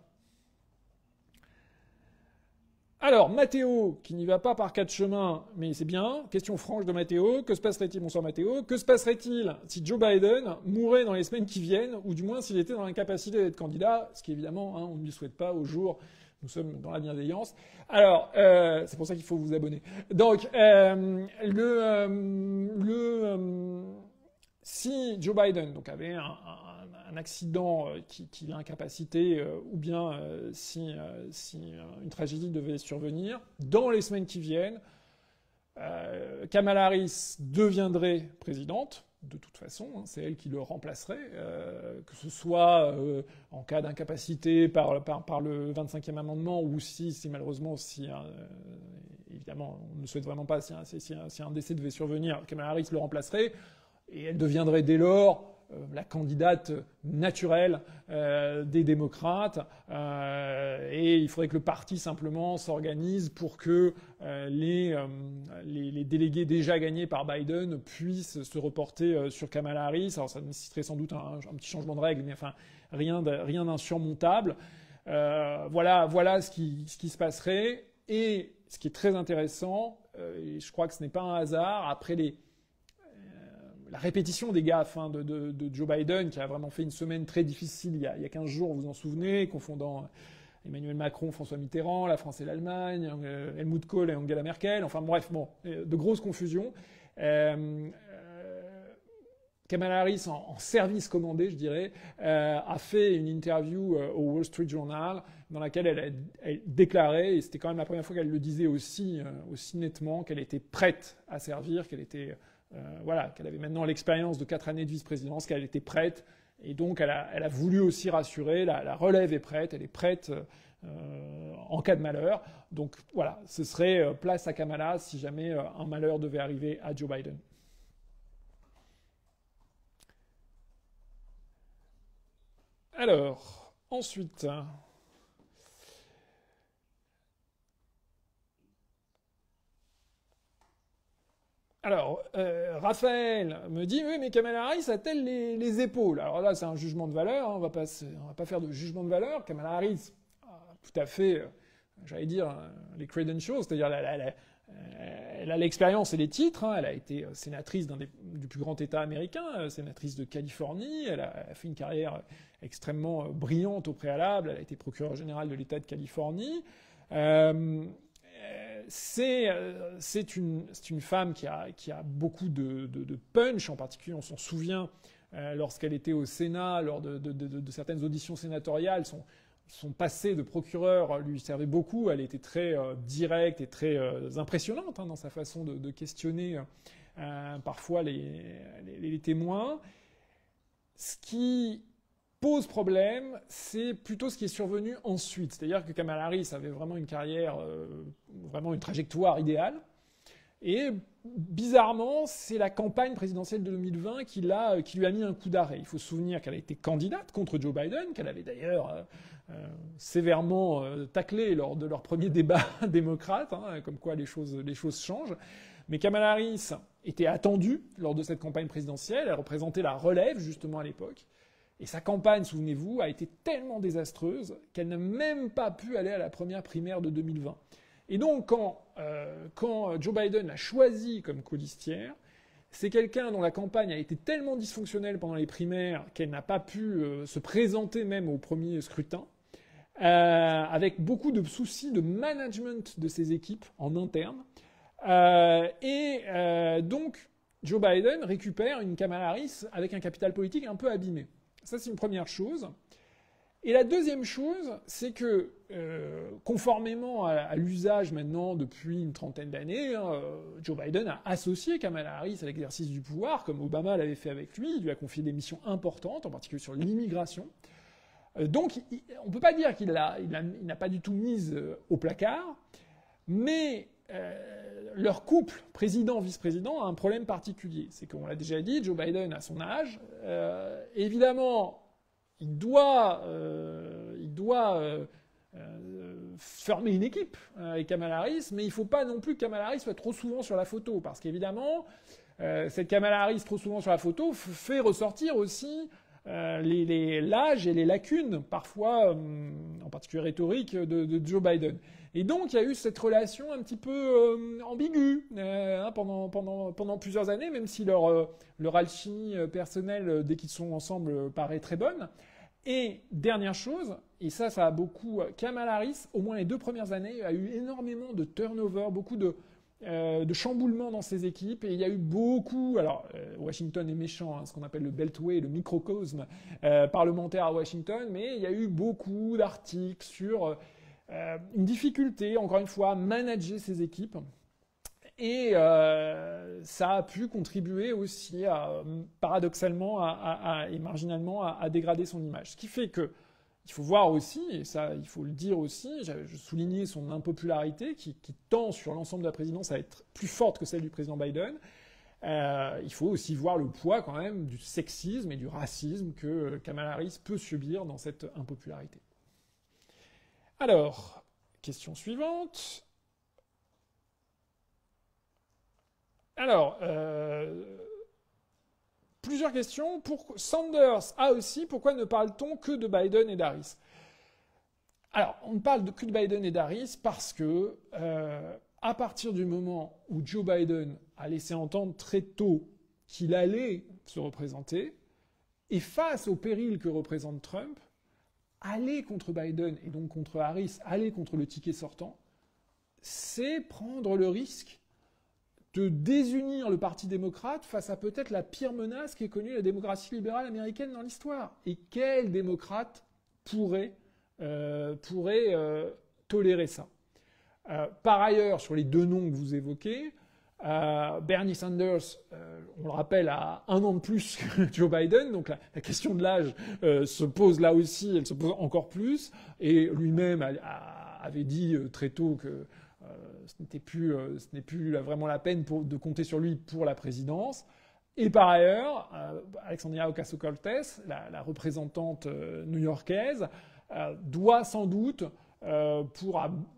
Alors, Matteo, qui n'y va pas par quatre chemins, mais c'est bien. Question franche de Matteo. Que se passerait-il, bonsoir Matteo, que se passerait-il si Joe Biden mourait dans les semaines qui viennent, ou du moins s'il était dans l'incapacité d'être candidat, ce qui évidemment, on ne lui souhaite pas au jour, nous sommes dans la bienveillance. Alors, c'est pour ça qu'il faut vous abonner. Donc, si Joe Biden donc, avait un accident qui l'incapacitait, ou bien si une tragédie devait survenir, dans les semaines qui viennent, Kamala Harris deviendrait présidente, de toute façon, c'est elle qui le remplacerait, que ce soit en cas d'incapacité par le 25e amendement, ou si malheureusement, évidemment, on ne souhaite vraiment pas, si un décès devait survenir, Kamala Harris le remplacerait, et elle deviendrait dès lors la candidate naturelle des démocrates, et il faudrait que le parti simplement s'organise pour que les délégués déjà gagnés par Biden puissent se reporter sur Kamala Harris. Alors ça nécessiterait sans doute un petit changement de règles, mais enfin rien d'insurmontable. Voilà ce qui se passerait. Et ce qui est très intéressant, et je crois que ce n'est pas un hasard, après la répétition des gaffes de Joe Biden, qui a vraiment fait une semaine très difficile il y a 15 jours, vous vous en souvenez, confondant Emmanuel Macron, François Mitterrand, la France et l'Allemagne, Helmut Kohl et Angela Merkel, enfin bref, de grosses confusions. Kamala Harris, en service commandé, je dirais, a fait une interview au Wall Street Journal dans laquelle elle déclarait, et c'était quand même la première fois qu'elle le disait aussi nettement, qu'elle était prête à servir, qu'elle était... qu'elle avait maintenant l'expérience de 4 années de vice-présidence, qu'elle était prête, et donc elle a voulu aussi rassurer, la relève est prête, elle est prête en cas de malheur. Donc voilà, ce serait place à Kamala si jamais un malheur devait arriver à Joe Biden. Alors, ensuite... Alors, Raphaël me dit, oui, mais Kamala Harris a-t-elle les épaules? Alors là, c'est un jugement de valeur, on va pas faire de jugement de valeur. Kamala Harris a tout à fait, j'allais dire, les credentials, c'est-à-dire elle a l'expérience et les titres, elle a été sénatrice du plus grand État américain, sénatrice de Californie, elle a fait une carrière extrêmement brillante au préalable, elle a été procureure générale de l'État de Californie. C'est une femme qui a beaucoup de punch, en particulier on s'en souvient lorsqu'elle était au Sénat, lors de certaines auditions sénatoriales, son passé de procureur lui servait beaucoup, elle était très directe et très impressionnante dans sa façon de questionner parfois les témoins. Ce qui pose problème, c'est plutôt ce qui est survenu ensuite. C'est-à-dire que Kamala Harris avait vraiment une carrière, vraiment une trajectoire idéale. Et bizarrement, c'est la campagne présidentielle de 2020 qui lui a mis un coup d'arrêt. Il faut se souvenir qu'elle a été candidate contre Joe Biden, qu'elle avait d'ailleurs sévèrement taclé lors de leur premier débat démocrate, comme quoi les choses changent. Mais Kamala Harris était attendue lors de cette campagne présidentielle. Elle représentait la relève, justement, à l'époque. Et sa campagne, souvenez-vous, a été tellement désastreuse qu'elle n'a même pas pu aller à la première primaire de 2020. Et donc, quand Joe Biden l'a choisi comme colistière, c'est quelqu'un dont la campagne a été tellement dysfonctionnelle pendant les primaires qu'elle n'a pas pu se présenter même au premier scrutin, avec beaucoup de soucis de management de ses équipes en interne. Donc, Joe Biden récupère une Kamala Harris avec un capital politique un peu abîmé. Ça, c'est une première chose. Et la deuxième chose, c'est que, conformément à l'usage maintenant depuis une trentaine d'années, Joe Biden a associé Kamala Harris à l'exercice du pouvoir, comme Obama l'avait fait avec lui. Il lui a confié des missions importantes, en particulier sur l'immigration. Donc, on ne peut pas dire qu'il n'a pas du tout mise au placard, mais leur couple président-vice-président a un problème particulier. C'est qu'on l'a déjà dit, Joe Biden a son âge. Évidemment, il doit former une équipe avec Kamala Harris, mais il ne faut pas non plus que Kamala Harris soit trop souvent sur la photo, parce qu'évidemment, cette Kamala Harris trop souvent sur la photo fait ressortir aussi l'âge et les lacunes, parfois, en particulier rhétoriques, de Joe Biden. Et donc, il y a eu cette relation un petit peu ambiguë pendant plusieurs années, même si leur alchimie personnelle, dès qu'ils sont ensemble, paraît très bonne. Et dernière chose, et ça a beaucoup... Kamala Harris, au moins les 2 premières années, a eu énormément de turnover, beaucoup de chamboulements dans ses équipes, et il y a eu beaucoup... Alors, Washington est méchant, ce qu'on appelle le Beltway, le microcosme parlementaire à Washington, mais il y a eu beaucoup d'articles sur une difficulté, encore une fois, à manager ses équipes. Et ça a pu contribuer aussi, paradoxalement et marginalement, à dégrader son image. Ce qui fait que il faut voir aussi, et ça il faut le dire aussi, je soulignais son impopularité qui tend sur l'ensemble de la présidence à être plus forte que celle du président Biden. Il faut aussi voir le poids quand même du sexisme et du racisme que Kamala Harris peut subir dans cette impopularité. Alors, question suivante. Alors, plusieurs questions. Sanders a aussi, pourquoi ne parle-t-on que de Biden et d'Harris? Alors, on ne parle que de Biden et d'Harris parce que, à partir du moment où Joe Biden a laissé entendre très tôt qu'il allait se représenter, et face au péril que représente Trump, aller contre Biden et donc contre Harris, aller contre le ticket sortant, c'est prendre le risque de désunir le Parti démocrate face à peut-être la pire menace qu'ait connue la démocratie libérale américaine dans l'histoire. Et quel démocrate pourrait tolérer ça? Par ailleurs, sur les 2 noms que vous évoquez, Bernie Sanders, on le rappelle, a 1 an de plus que Joe Biden, donc la question de l'âge se pose là aussi, elle se pose encore plus, et lui-même avait dit très tôt que ce n'est plus vraiment la peine de compter sur lui pour la présidence. Et par ailleurs, Alexandria Ocasio-Cortez, la représentante new-yorkaise, doit sans doute,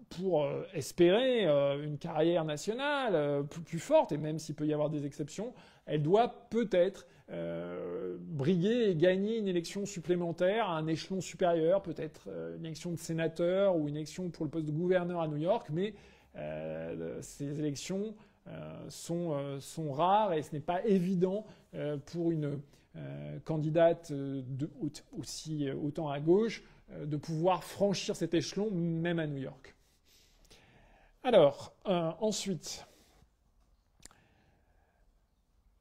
pour espérer une carrière nationale plus forte, et même s'il peut y avoir des exceptions, elle doit peut-être briguer et gagner une élection supplémentaire à un échelon supérieur, peut-être une élection de sénateur ou une élection pour le poste de gouverneur à New York, mais ces élections sont rares et ce n'est pas évident pour une candidate autant à gauche de pouvoir franchir cet échelon même à New York. Alors, ensuite,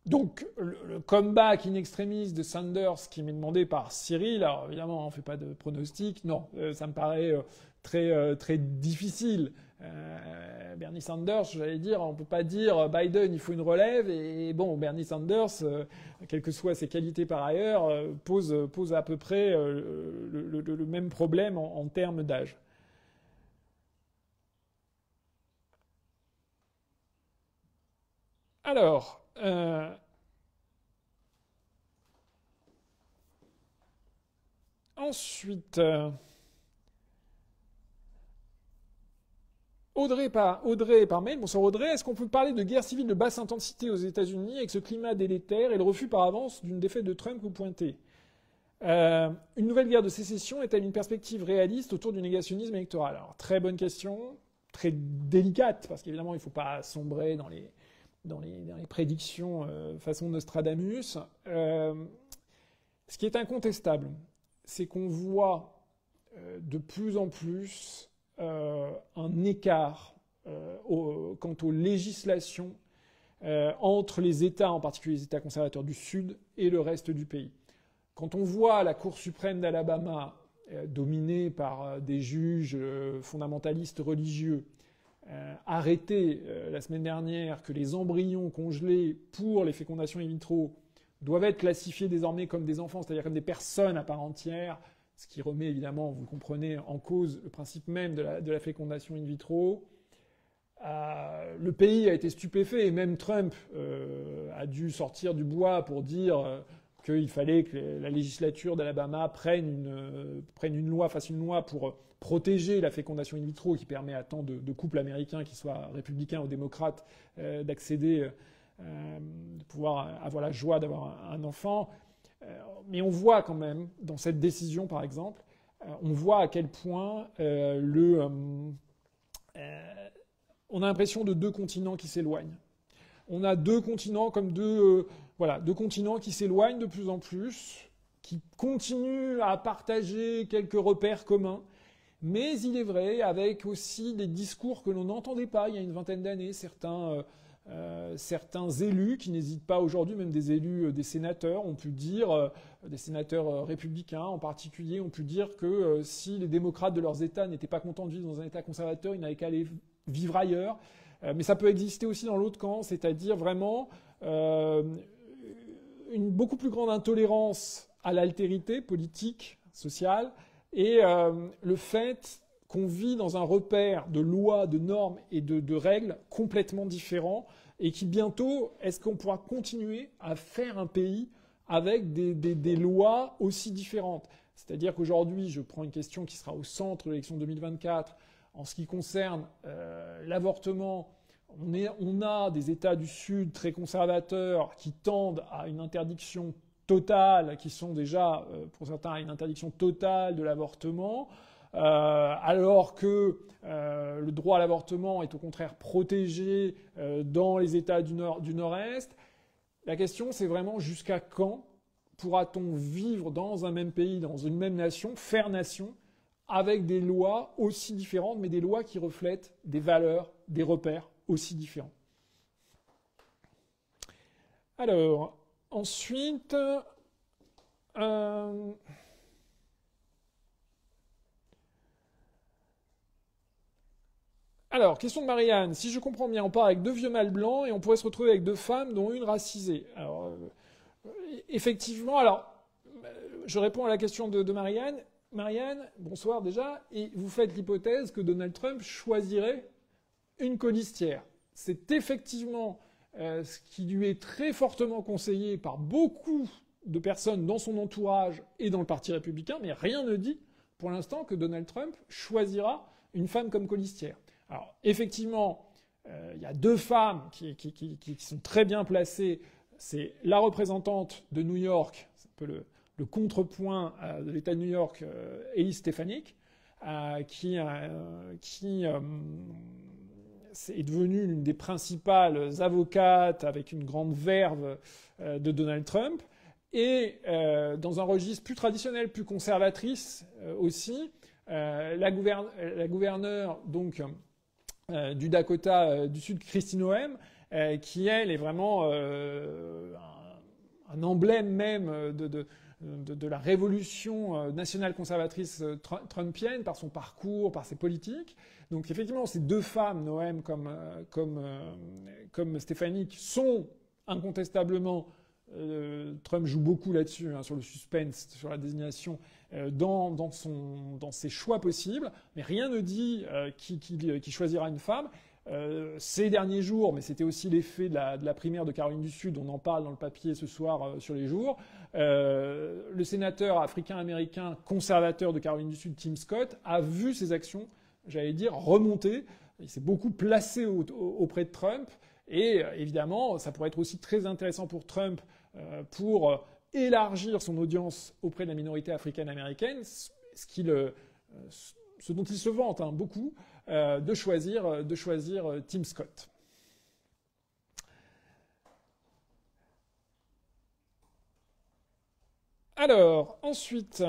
donc le comeback in extremis de Sanders qui m'est demandé par Cyril, alors évidemment on ne fait pas de pronostic, non, ça me paraît très difficile. Bernie Sanders, j'allais dire, on ne peut pas dire Biden, il faut une relève, et bon, Bernie Sanders, quelles que soient ses qualités par ailleurs, pose à peu près le même problème en termes d'âge. Alors, ensuite... Audrey par mail. Bonsoir Audrey. Est-ce qu'on peut parler de guerre civile de basse intensité aux États-Unis avec ce climat délétère et le refus par avance d'une défaite de Trump que vous pointez? Une nouvelle guerre de sécession est-elle une perspective réaliste autour du négationnisme électoral? Alors, très bonne question, très délicate, parce qu'évidemment, il ne faut pas sombrer dans les prédictions façon Nostradamus. Ce qui est incontestable, c'est qu'on voit de plus en plus un écart quant aux législations entre les États, en particulier les États conservateurs du Sud, et le reste du pays. Quand on voit la Cour suprême d'Alabama dominée par des juges fondamentalistes religieux, arrêté la semaine dernière que les embryons congelés pour les fécondations in vitro doivent être classifiés désormais comme des enfants, c'est-à-dire comme des personnes à part entière, ce qui remet évidemment, vous comprenez, en cause le principe même de la fécondation in vitro. Le pays a été stupéfait et même Trump a dû sortir du bois pour dire qu'il fallait que la législature d'Alabama fasse une loi pour protéger la fécondation in vitro qui permet à tant de couples américains, qu'ils soient républicains ou démocrates, d'accéder, de pouvoir avoir la joie d'avoir un enfant. Mais on voit quand même, dans cette décision par exemple, on voit à quel point on a l'impression de deux continents qui s'éloignent. On a deux continents comme deux continents qui s'éloignent de plus en plus, qui continuent à partager quelques repères communs, mais il est vrai, avec aussi des discours que l'on n'entendait pas il y a une vingtaine d'années, certains élus qui n'hésitent pas aujourd'hui, même des élus, des sénateurs, ont pu dire, des sénateurs républicains en particulier, ont pu dire que si les démocrates de leurs États n'étaient pas contents de vivre dans un État conservateur, ils n'avaient qu'à aller vivre ailleurs. Mais ça peut exister aussi dans l'autre camp, c'est-à-dire vraiment une beaucoup plus grande intolérance à l'altérité politique, sociale, et le fait qu'on vit dans un repère de lois, de normes et de règles complètement différents, et qui bientôt, est-ce qu'on pourra continuer à faire un pays avec des lois aussi différentes? C'est-à-dire qu'aujourd'hui, je prends une question qui sera au centre de l'élection 2024, en ce qui concerne l'avortement, on a des États du Sud très conservateurs qui tendent à une interdiction totale, qui sont déjà, pour certains, à une interdiction totale de l'avortement, alors que le droit à l'avortement est au contraire protégé dans les États du Nord-Est. La question, c'est vraiment jusqu'à quand pourra-t-on vivre dans un même pays, dans une même nation, faire nation, avec des lois aussi différentes, mais des lois qui reflètent des valeurs, des repères aussi différents. Alors, ensuite, alors, question de Marianne. Si je comprends bien, on part avec deux vieux mâles blancs et on pourrait se retrouver avec deux femmes, dont une racisée. Alors, effectivement, je réponds à la question de Marianne. Marianne, bonsoir déjà, et vous faites l'hypothèse que Donald Trump choisirait une colistière. C'est effectivement ce qui lui est très fortement conseillé par beaucoup de personnes dans son entourage et dans le Parti républicain, mais rien ne dit pour l'instant que Donald Trump choisira une femme comme colistière. Alors effectivement, il y a deux femmes qui sont très bien placées. C'est la représentante de New York, c'est un peu le contrepoint de l'État de New York, Elise Stefanik, qui est devenue l'une des principales avocates avec une grande verve de Donald Trump, et dans un registre plus traditionnel, plus conservatrice aussi, la gouverneure donc du Dakota du Sud, Kristi Noem, qui elle est vraiment un emblème même de la révolution nationale conservatrice trumpienne par son parcours, par ses politiques. Donc effectivement, ces deux femmes, Noem comme Stefanik, sont incontestablement, Trump joue beaucoup là-dessus, sur le suspense, sur la désignation, dans ses choix possibles, mais rien ne dit qu'il choisira une femme. Ces derniers jours, mais c'était aussi l'effet de la primaire de Caroline du Sud, on en parle dans le papier ce soir sur les jours, le sénateur africain-américain conservateur de Caroline du Sud, Tim Scott, a vu ses actions, j'allais dire, remonter. Il s'est beaucoup placé auprès de Trump, et évidemment, ça pourrait être aussi très intéressant pour Trump pour élargir son audience auprès de la minorité africaine-américaine, ce dont il se vante beaucoup, de choisir Tim Scott. Alors, ensuite,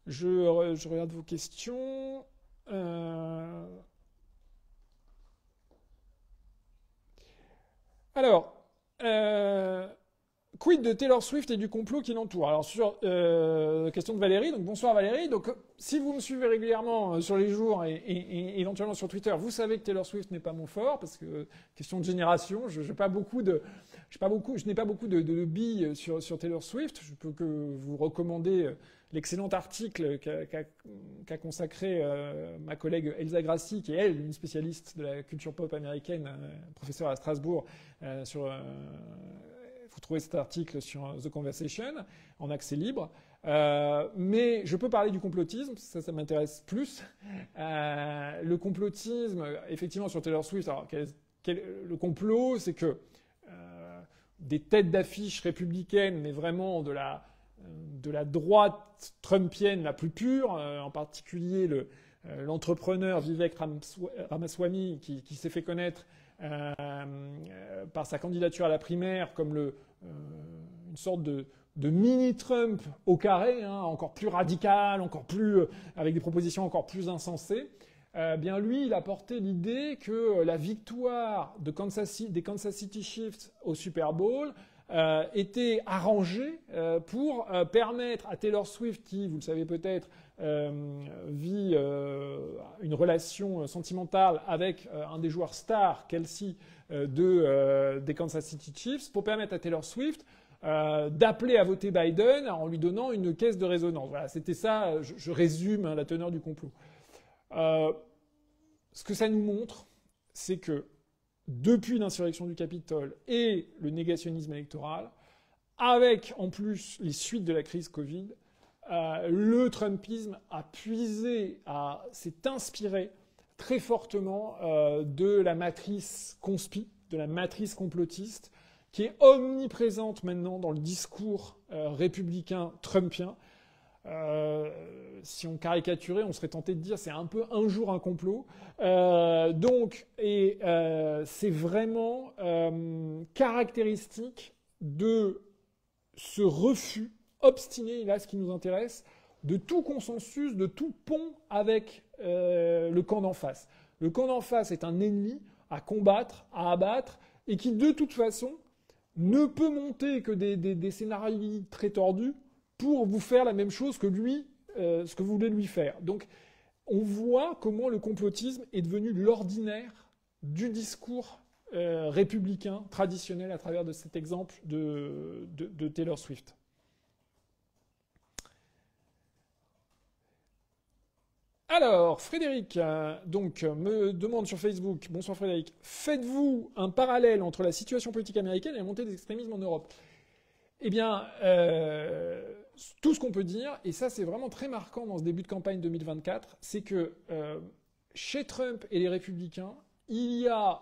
je regarde vos questions. Alors, quid de Taylor Swift et du complot qui l'entoure? Alors sur question de Valérie, donc bonsoir Valérie. Donc si vous me suivez régulièrement sur les jours et éventuellement sur Twitter, vous savez que Taylor Swift n'est pas mon fort parce que question de génération, je n'ai pas beaucoup de billes sur Taylor Swift. Je peux que vous recommander l'excellent article qu'a consacré ma collègue Elsa Grassi, qui est elle une spécialiste de la culture pop américaine, professeure à Strasbourg sur vous trouvez cet article sur The Conversation en accès libre. Mais je peux parler du complotisme, ça m'intéresse plus. Le complotisme, effectivement, sur Taylor Swift, alors, le complot, c'est que des têtes d'affiche républicaines, mais vraiment de la droite trumpienne la plus pure, en particulier l'entrepreneur Vivek Ramaswamy, qui s'est fait connaître par sa candidature à la primaire comme une sorte de mini-Trump au carré, hein, encore plus radical, avec des propositions encore plus insensées. Bien lui, il a porté l'idée que la victoire des Kansas City Chiefs au Super Bowl était arrangée pour permettre à Taylor Swift, qui, vous le savez peut-être, vit une relation sentimentale avec un des joueurs stars, Kelsey, des Kansas City Chiefs, pour permettre à Taylor Swift d'appeler à voter Biden en lui donnant une caisse de résonance. Voilà, c'était ça, je résume la teneur du complot. Ce que ça nous montre, c'est que depuis l'insurrection du Capitole et le négationnisme électoral, avec en plus les suites de la crise Covid, le Trumpisme s'est inspiré très fortement de la matrice de la matrice complotiste, qui est omniprésente maintenant dans le discours républicain trumpien. Si on caricaturait, on serait tenté de dire c'est un peu un jour un complot. C'est vraiment caractéristique de ce refus obstiné, là ce qui nous intéresse, de tout consensus, de tout pont avec le camp d'en face. Le camp d'en face est un ennemi à combattre, à abattre, et qui de toute façon ne peut monter que des scénarios très tordus pour vous faire la même chose que lui, ce que vous voulez lui faire. Donc, on voit comment le complotisme est devenu l'ordinaire du discours républicain traditionnel à travers de cet exemple de Taylor Swift. Alors, Frédéric me demande sur Facebook, bonsoir Frédéric, faites-vous un parallèle entre la situation politique américaine et la montée des extrémismes en Europe? Eh bien, tout ce qu'on peut dire, et ça c'est vraiment très marquant dans ce début de campagne 2024, c'est que chez Trump et les Républicains, il y a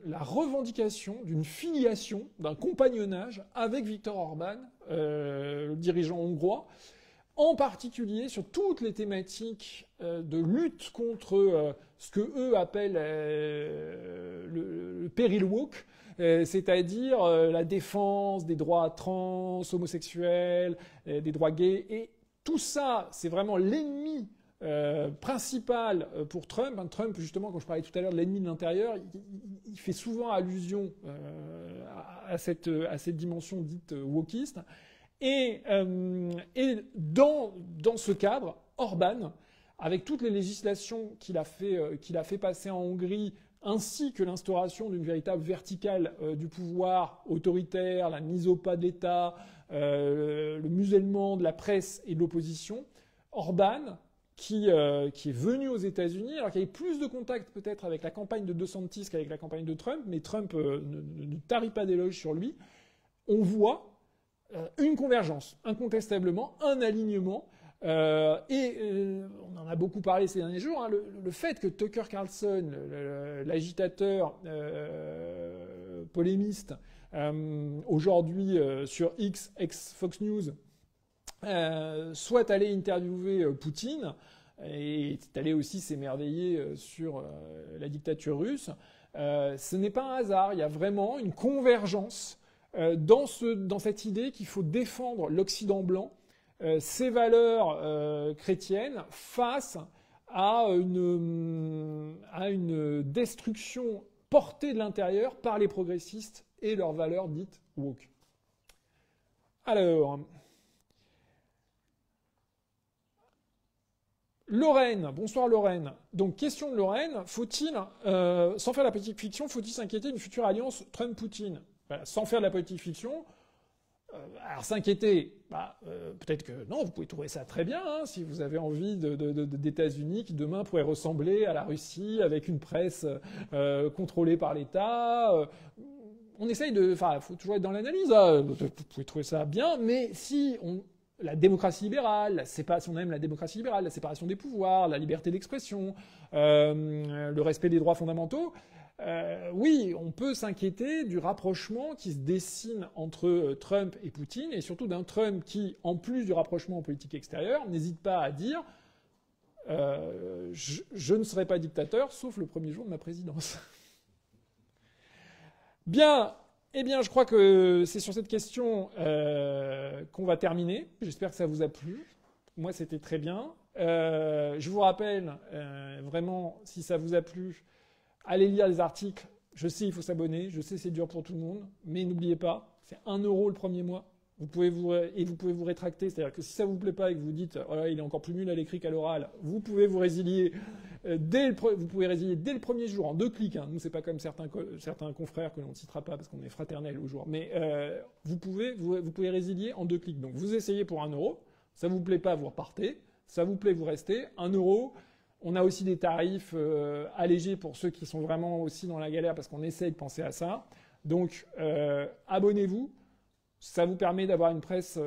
la revendication d'une filiation, d'un compagnonnage avec Viktor Orban, le dirigeant hongrois, en particulier sur toutes les thématiques de lutte contre ce que eux appellent le peril woke, c'est-à-dire la défense des droits trans, homosexuels, des droits gays. Et tout ça, c'est vraiment l'ennemi principal pour Trump. Trump, justement, quand je parlais tout à l'heure de l'ennemi de l'intérieur, il fait souvent allusion à cette dimension dite wokiste. Et dans ce cadre, Orban, avec toutes les législations qu'il a fait passer en Hongrie, ainsi que l'instauration d'une véritable verticale du pouvoir autoritaire, la mise au pas de l'État, le musellement de la presse et de l'opposition, Orban, qui est venu aux États-Unis, alors qu'il y avait plus de contacts peut-être avec la campagne de DeSantis qu'avec la campagne de Trump, mais Trump ne tarit pas d'éloges sur lui, on voit une convergence, incontestablement, un alignement. On en a beaucoup parlé ces derniers jours, hein, le fait que Tucker Carlson, l'agitateur polémiste, aujourd'hui sur X, ex-Fox News, soit allé interviewer Poutine, et est allé aussi s'émerveiller sur la dictature russe, ce n'est pas un hasard, il y a vraiment une convergence dans cette idée qu'il faut défendre l'Occident blanc, ses valeurs chrétiennes face à une destruction portée de l'intérieur par les progressistes et leurs valeurs dites woke. Alors, Lorraine, bonsoir Lorraine. Donc, question de Lorraine, faut-il, sans faire la politique fiction, faut-il s'inquiéter d'une future alliance Trump-Poutine? Voilà, sans faire de la politique fiction, alors s'inquiéter, peut-être que non, vous pouvez trouver ça très bien, hein, si vous avez envie d'États-Unis qui demain pourraient ressembler à la Russie avec une presse contrôlée par l'État. On essaye de, enfin, il faut toujours être dans l'analyse. Hein, vous pouvez trouver ça bien, mais si la démocratie libérale, si on aime la démocratie libérale, la séparation des pouvoirs, la liberté d'expression, le respect des droits fondamentaux. Oui, on peut s'inquiéter du rapprochement qui se dessine entre Trump et Poutine, et surtout d'un Trump qui, en plus du rapprochement en politique extérieure, n'hésite pas à dire je ne serai pas dictateur, sauf le premier jour de ma présidence. Bien, eh bien, je crois que c'est sur cette question qu'on va terminer. J'espère que ça vous a plu. Moi, c'était très bien. Je vous rappelle, vraiment, si ça vous a plu, allez lire les articles. Je sais, il faut s'abonner. Je sais, c'est dur pour tout le monde. Mais n'oubliez pas, c'est 1 € le premier mois. Vous pouvez vous rétracter. C'est-à-dire que si ça vous plaît pas et que vous dites oh là, il est encore plus nul à l'écrit qu'à l'oral, vous pouvez vous résilier dès le premier jour en 2 clics. Hein. Nous, c'est pas comme certains confrères que l'on ne citera pas parce qu'on est fraternels au jour. Mais vous pouvez résilier en 2 clics. Donc vous essayez pour 1 €. Ça vous plaît pas, vous repartez. Ça vous plaît, vous restez. 1 €. On a aussi des tarifs allégés pour ceux qui sont vraiment aussi dans la galère parce qu'on essaye de penser à ça. Donc, abonnez-vous. Ça vous permet d'avoir une presse,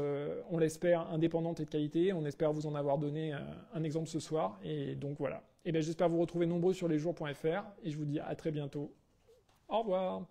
on l'espère, indépendante et de qualité. On espère vous en avoir donné un exemple ce soir. Et donc, voilà. Et bien, j'espère vous retrouver nombreux sur lesjours.fr. Et je vous dis à très bientôt. Au revoir.